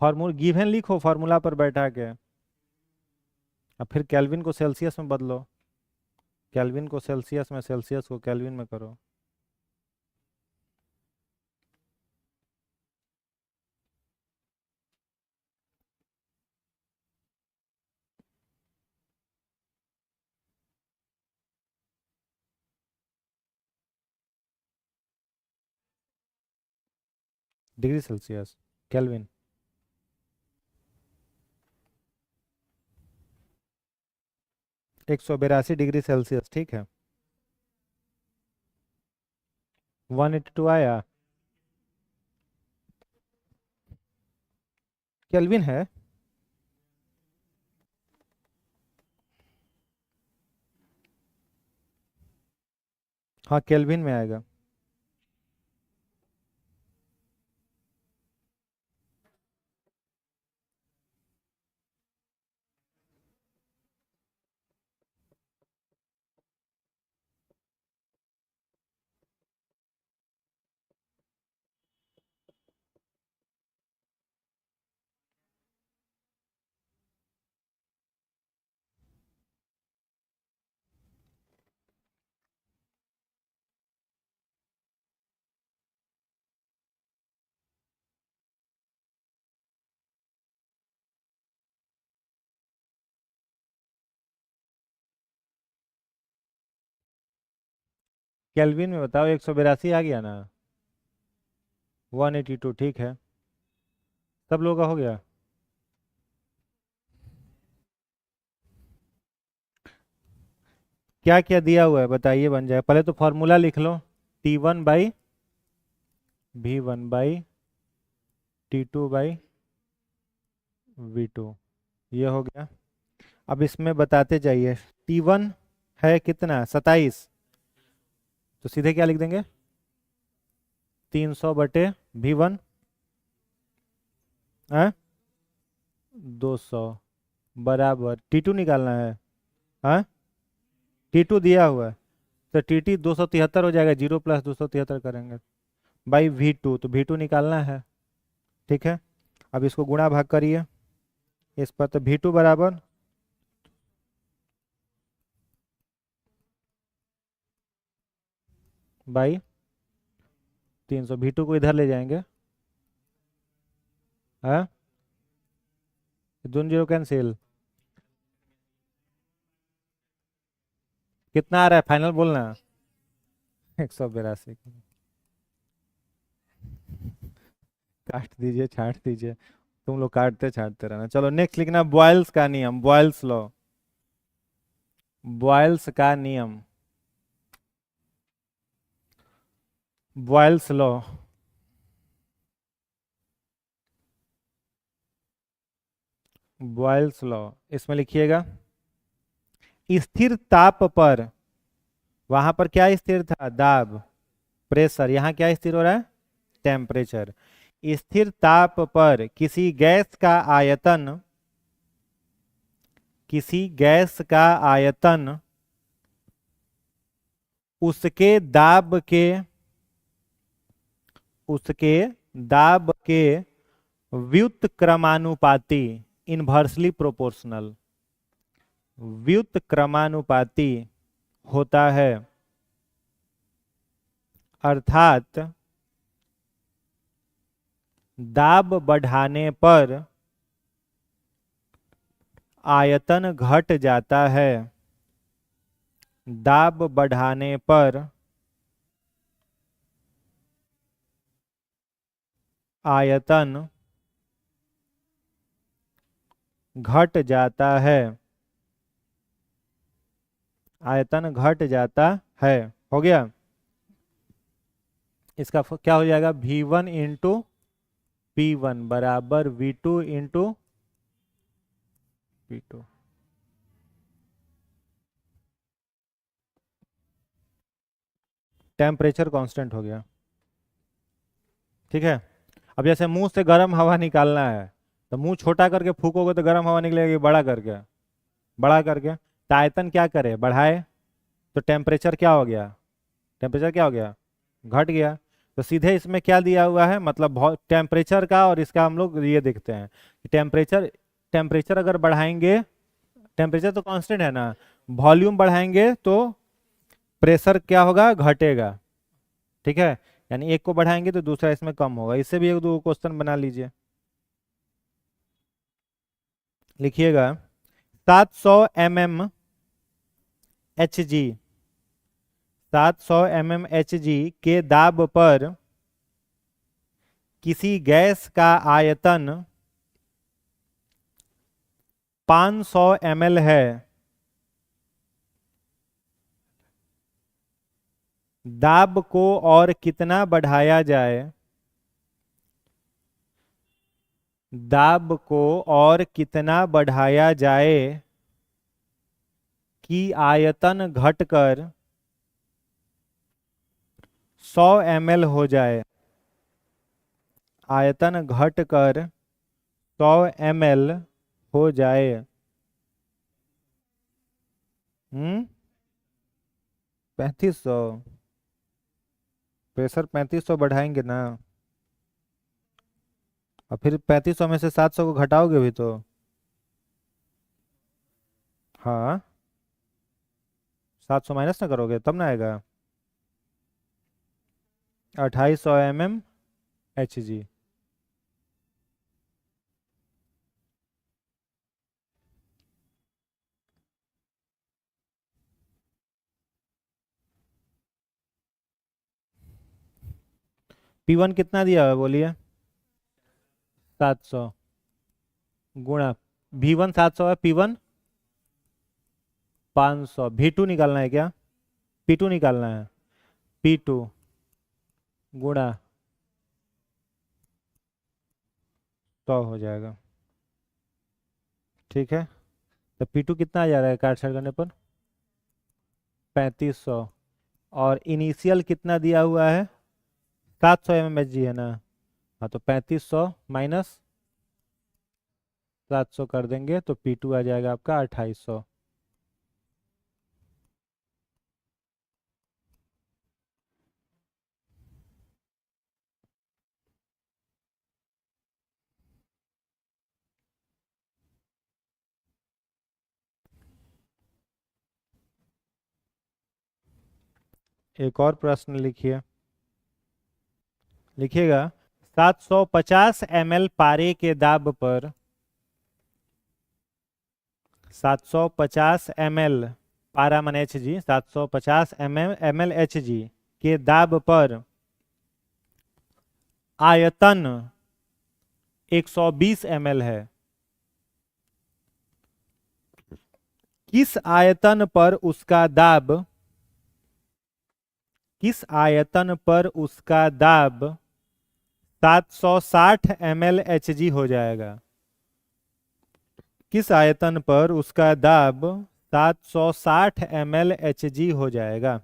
फॉर्मूला गिवन लिखो फॉर्मूला पर बैठा के, अब फिर केल्विन को सेल्सियस में बदलो, केल्विन को सेल्सियस में, सेल्सियस को केल्विन में करो। Degree Celsius, kelvin. 182 degree Celsius, ठीक है। 182 आया, केल्विन है। हाँ केल्विन में आएगा। केल्विन में बताओ, 182 आ गया ना, 182, ठीक है। सब लोगों का हो गया। क्या क्या दिया हुआ है बताइए, बन जाए। पहले तो फॉर्मूला लिख लो, T1/V1/T2/V2, ये हो गया। अब इसमें बताते जाइए। T1 है कितना, 27, तो सीधे क्या लिख देंगे, 300/V1 है 200 बराबर T2 निकालना है। हाँ T2 दिया हुआ है, तो TT 273 हो जाएगा, 0 + 273 करेंगे बाई V2, तो V2 निकालना है, ठीक है। अब इसको गुणा भाग करिए इस पर, तो V2 बराबर बाई 300, V2 को इधर ले जाएंगे, हाँ दोनों जीरो कैंसिल, कितना आ रहा है फाइनल बोलना, 182। काट दीजिए, छांट दीजिए, तुम लोग काटते छांटते रहना। चलो नेक्स्ट लिखना, बॉयल्स का नियम, बॉयल्स लॉ, बॉयल्स का नियम, बॉयल्स लॉ। बॉयल्स लॉ इसमें लिखिएगा, स्थिर ताप पर, वहां पर क्या स्थिर था, दाब, प्रेशर, यहां क्या स्थिर हो रहा है, टेम्परेचर। स्थिर ताप पर किसी गैस का आयतन, किसी गैस का आयतन उसके दाब के, उसके दाब के व्युत्क्रमानुपाती, इनवर्सली प्रोपोर्शनल, व्युत्क्रमानुपाती होता है, अर्थात दाब बढ़ाने पर आयतन घट जाता है, दाब बढ़ाने पर आयतन घट जाता है, आयतन घट जाता है, हो गया। इसका क्या हो जाएगा, V1 इंटू P1 बराबर V2 into P2। Temperature constant हो गया, ठीक है। अब जैसे मुंह से गर्म हवा निकालना है, तो मुंह छोटा करके फूकोगे तो गर्म हवा निकलेगी, बड़ा करके, बड़ा करके, तो आयतन क्या करे, बढ़ाए, तो टेम्परेचर क्या हो गया, टेम्परेचर क्या हो गया, घट गया। तो सीधे इसमें क्या दिया हुआ है, मतलब बहुत टेम्परेचर का, और इसका हम लोग ये देखते हैं कि टेम्परेचर टेम्परेचर अगर बढ़ाएंगे, टेम्परेचर तो कांस्टेंट है ना, वॉल्यूम बढ़ाएंगे तो प्रेशर क्या होगा, घटेगा। ठीक है, यानी एक को बढ़ाएंगे तो दूसरा इसमें कम होगा। इससे भी एक दो क्वेश्चन बना लीजिए। लिखिएगा 700 mm H G, 700 mm H G के दाब पर किसी गैस का आयतन 500 ml है। दाब को और कितना बढ़ाया जाए, दाब को और कितना बढ़ाया जाए कि आयतन घटकर 100 ml हो जाए, आयतन घटकर 100 ml हो जाए। 3500, प्रेशर 3500 बढ़ाएंगे ना, और फिर 3500 में से 700 को घटाओगे भी तो। हाँ, 700 माइनस ना करोगे तब ना आएगा। 2800 एच जी। P1 कितना दिया हुआ है बोलिए, 700 गुणा V1 700 है, P1 500, V2 निकालना है क्या, P2 निकालना है, P2 गुणा 100 हो जाएगा। ठीक है, तो P2 कितना आ जा रहा है काट छाट करने पर, 3500, और इनिशियल कितना दिया हुआ है, 700 एच जी है ना। हाँ, तो 3500 माइनस 700 कर देंगे तो P2 आ जाएगा आपका 2800। एक और प्रश्न लिखिए, लिखिएगा 750 ml पारे के दाब पर, 750 ml पारा मन H G, 750 ml H G के दाब पर आयतन 120 ml है। किस आयतन पर उसका दाब, किस आयतन पर उसका दाब 760 ml एच जी हो जाएगा, किस आयतन पर उसका दाब 760 ml एच जी हो जाएगा।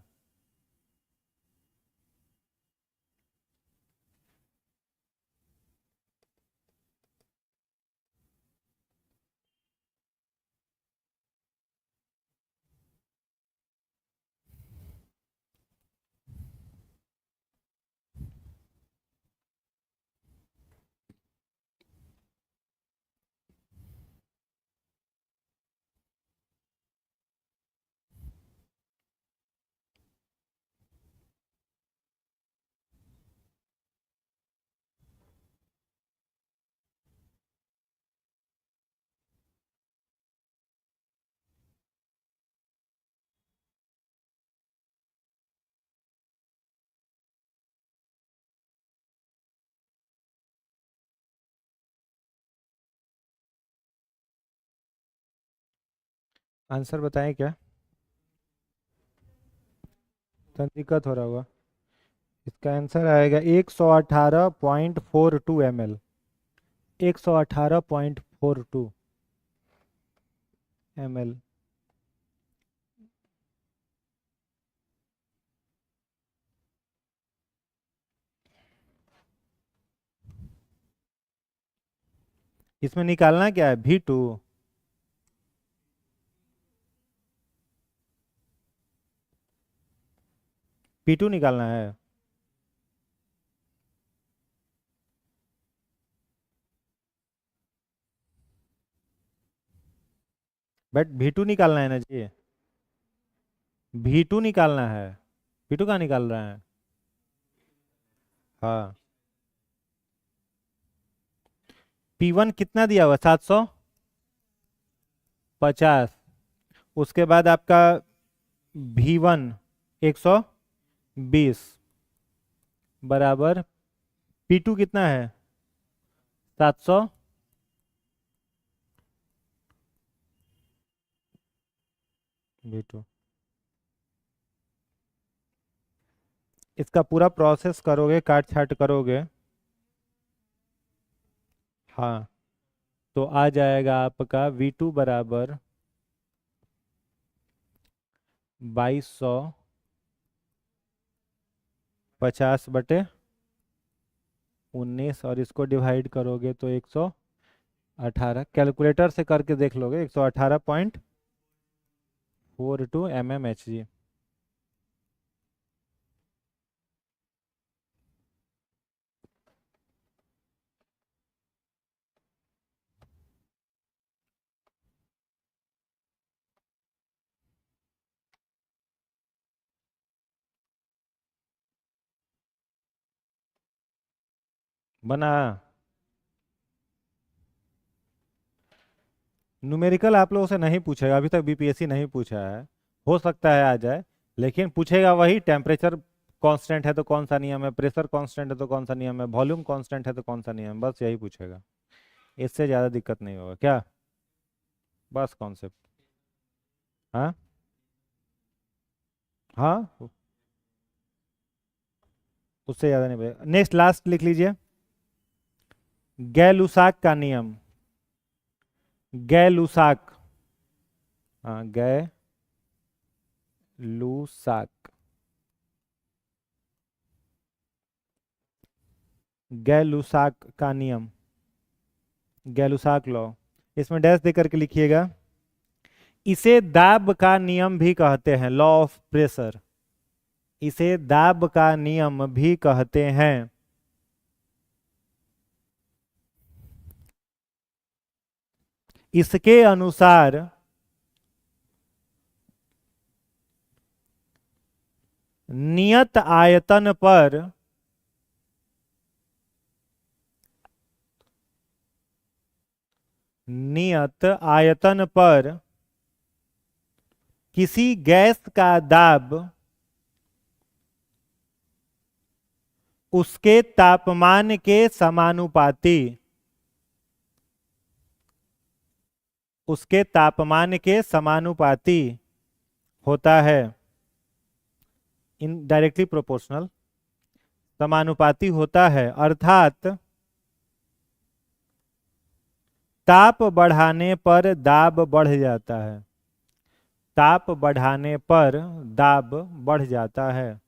आंसर बताएं क्या, तो दिक्कत हो रहा होगा। इसका आंसर आएगा 118.42 ml, 118.42 ml। इसमें निकालना क्या है, V2, P2 निकालना है। बट V2 निकालना है ना जी, V2 निकालना है। V2 कहाँ निकाल रहे हैं? हाँ, P1 कितना दिया हुआ? 750। उसके बाद आपका V1 120 बराबर P2 कितना है? 700। V2 इसका पूरा प्रोसेस करोगे, काट छाट करोगे, हाँ, तो आ जाएगा आपका V2 बराबर 2250/19, और इसको डिवाइड करोगे तो 118, कैलकुलेटर से करके देख लोगे, 118.42 mmHg। बना। न्यूमेरिकल आप लोगों से नहीं पूछेगा, अभी तक बीपीएससी नहीं पूछा है, हो सकता है आ जाए, लेकिन पूछेगा वही, टेम्परेचर कांस्टेंट है तो कौन सा नियम है, प्रेशर कांस्टेंट है तो कौन सा नियम है, वॉल्यूम कांस्टेंट है तो कौन सा नियम है, बस यही पूछेगा। इससे ज़्यादा दिक्कत नहीं होगा क्या? बस कॉन्सेप्ट। हाँ हाँ, उससे ज़्यादा नहीं पड़ेगा। नेक्स्ट लास्ट लिख लीजिए, गै-लुसाक का नियम। गै-लुसाक, हाँ, गै-लुसाक, गै-लुसाक का नियम, गै-लुसाक लॉ। इसमें डैश दे करके लिखिएगा। इसे दाब का नियम भी कहते हैं, लॉ ऑफ प्रेशर। इसे दाब का नियम भी कहते हैं। इसके अनुसार नियत आयतन पर नियत आयतन पर किसी गैस का दाब उसके तापमान के समानुपाती, उसके तापमान के समानुपाती होता है, इनडायरेक्टली प्रोपोर्शनल, समानुपाती होता है, अर्थात ताप बढ़ाने पर दाब बढ़ जाता है, ताप बढ़ाने पर दाब बढ़ जाता है।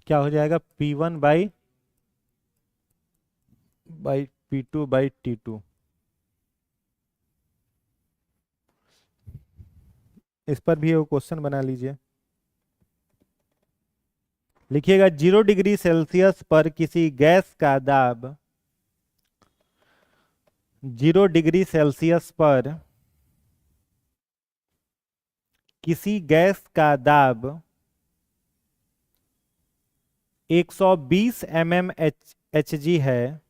क्या हो जाएगा? P1/P2/T2। इस पर भी एक क्वेश्चन बना लीजिए, लिखिएगा 0 डिग्री सेल्सियस पर किसी गैस का दाब, 0 डिग्री सेल्सियस पर किसी गैस का दाब 120 mmHg है,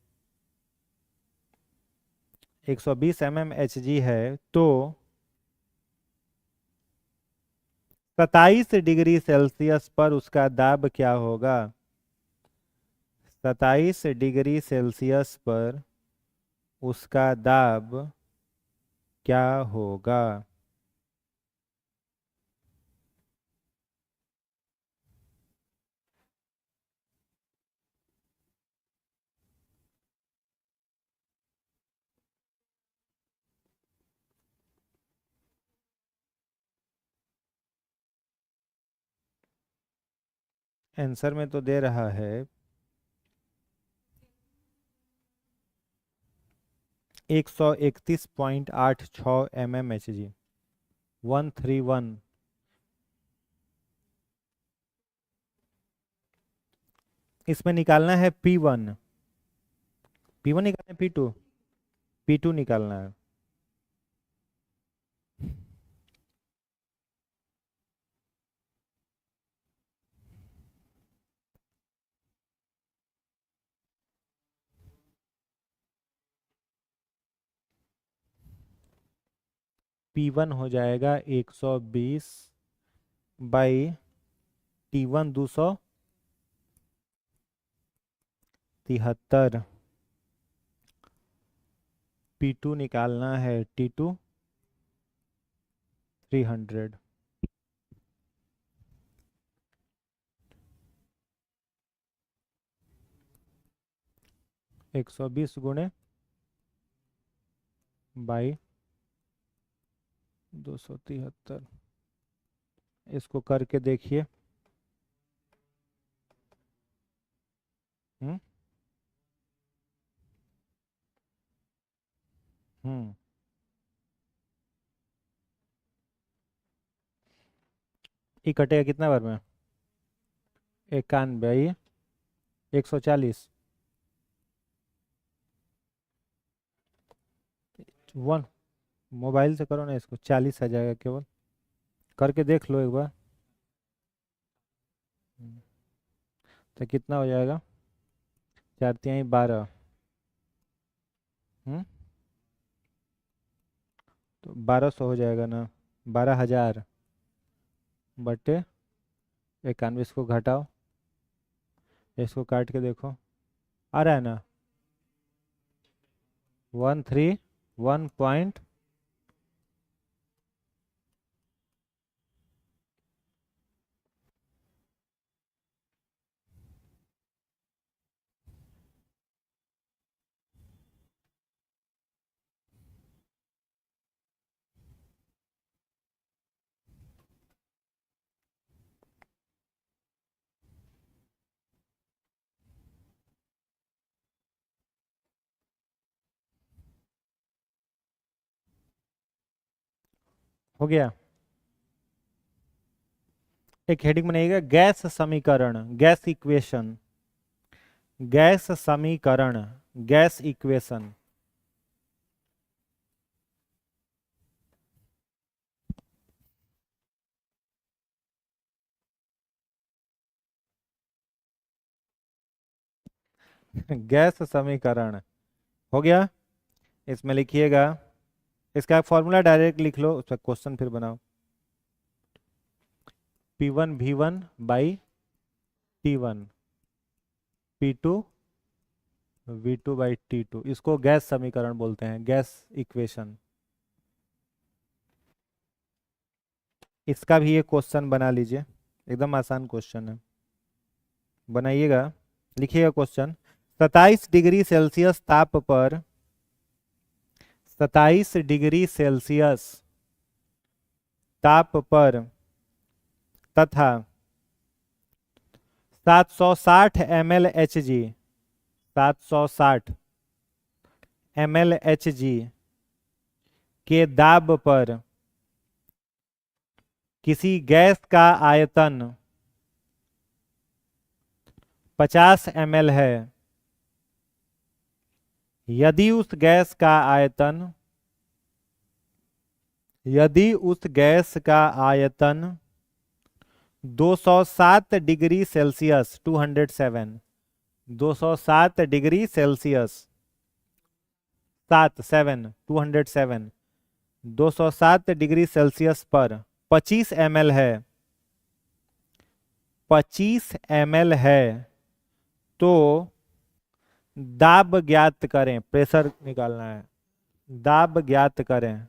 120 mmHg है, तो 27 डिग्री सेल्सियस पर उसका दाब क्या होगा? 27 डिग्री सेल्सियस पर उसका दाब क्या होगा? आंसर में तो दे रहा है 131.86 mmHg, 131 इसमें निकालना है P1, P1 निकालना है, P2, P2 निकालना है। P1 हो जाएगा 120 बाई T1 273। P2 निकालना है T2 300। 120 गुणे बाई 273, इसको करके देखिए। हम्म हम्म ये कटेगा कितना बार में? 91 140 वन। मोबाइल से करो ना, इसको 40 आ जाएगा केवल, करके देख लो एक बार। हम्म, तो कितना हो जाएगा? 4×3 = 12। हम्म तो 1200 हो जाएगा ना, 12,000 बटे 91। इसको घटाओ, इसको काट के देखो, आ रहा है ना? 131 पॉइंट। हो गया। एक हेडिंग बनाइएगा, गैस समीकरण, गैस इक्वेशन, गैस समीकरण, गैस इक्वेशन। गैस समीकरण हो गया। इसमें लिखिएगा, इसका फॉर्मूला डायरेक्ट लिख लो, उसका क्वेश्चन फिर बनाओ। P1 V1 by T1, P2 V2 by T2, इसको गैस समीकरण बोलते हैं, गैस इक्वेशन। इसका भी एक क्वेश्चन बना लीजिए, एकदम आसान क्वेश्चन है, बनाइएगा। लिखिएगा क्वेश्चन, 27 डिग्री सेल्सियस ताप पर, 27 डिग्री सेल्सियस ताप पर तथा 760 ml Hg, 760 ml Hg के दाब पर किसी गैस का आयतन 50 ml है, यदि उस गैस का आयतन, यदि उस गैस का आयतन 207 degree Celsius, 207, 207 degree Celsius, 207 207 degree Celsius पर 25 ml है, 25 ml है, तो दाब ज्ञात करें, प्रेशर निकालना है, दाब ज्ञात करें।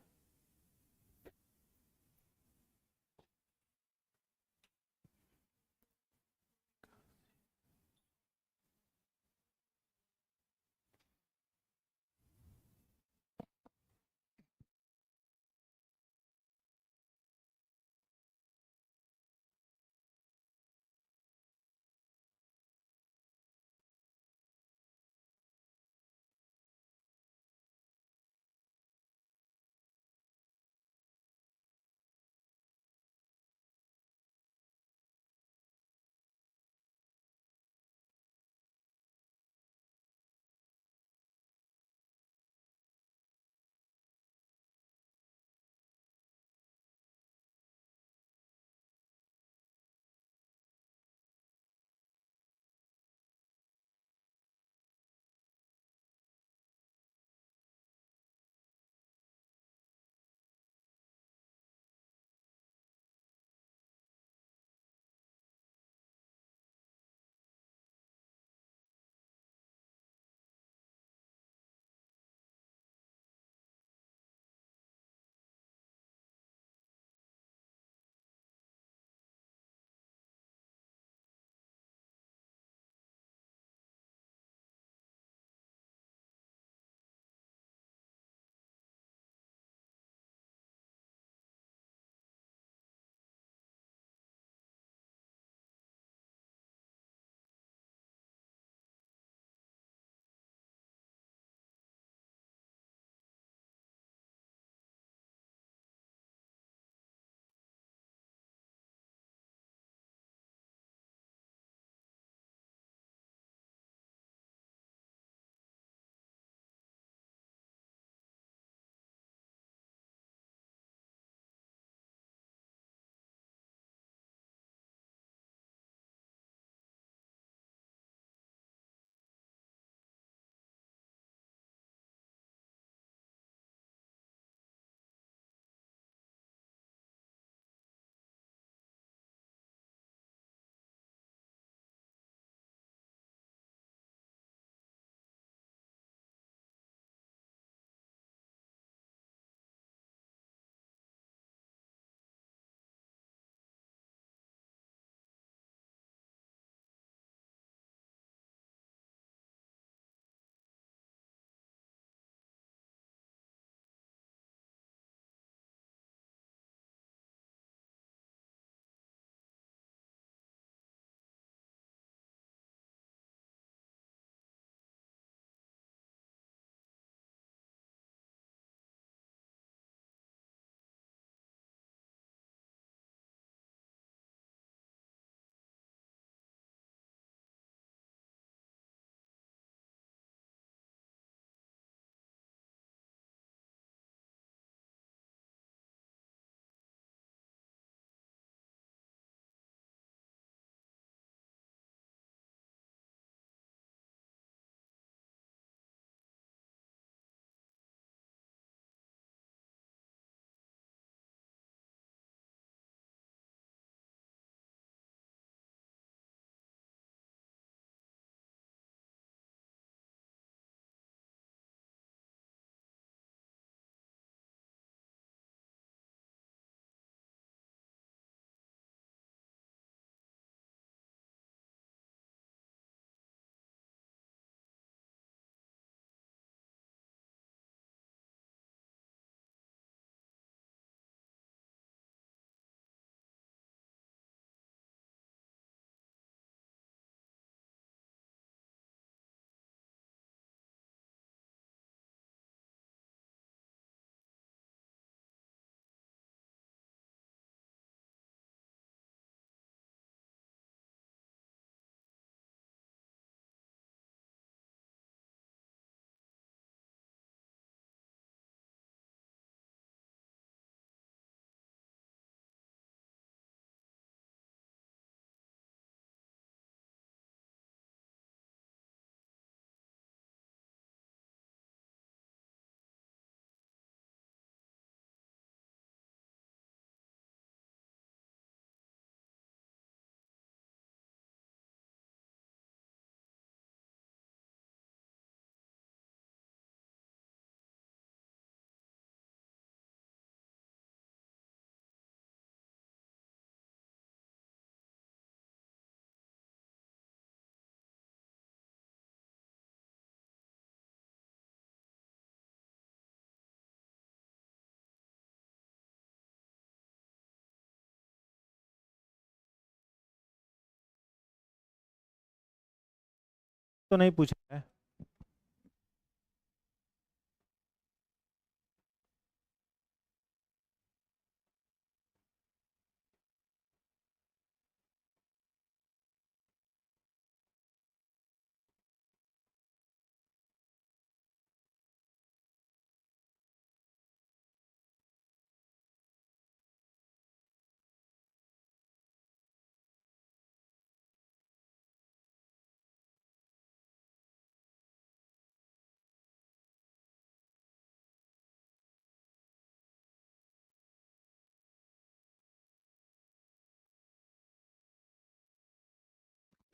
तो नहीं पूछा है।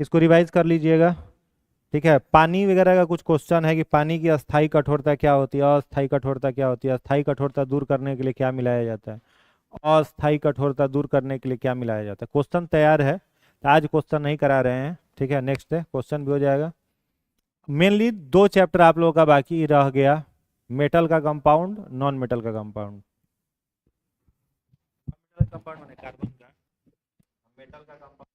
इसको रिवाइज कर लीजिएगा। ठीक है, पानी वगैरह का कुछ क्वेश्चन है कि पानी की अस्थाई कठोरता क्या होती है, अस्थाई कठोरता क्या होती है, अस्थाई कठोरता दूर करने के लिए क्या मिलाया जाता है, अस्थाई कठोरता दूर करने के लिए क्या मिलाया जाता है। क्वेश्चन तैयार है, तो आज क्वेश्चन नहीं करा रहे हैं। ठीक है, नेक्स्ट है, क्वेश्चन भी हो जाएगा। मेनली दो चैप्टर आप लोगों का बाकी रह गया, मेटल का कंपाउंड, नॉन मेटल का कंपाउंड। मेटल कंपाउंड माने कार्बन का, मेटल का कंपाउंड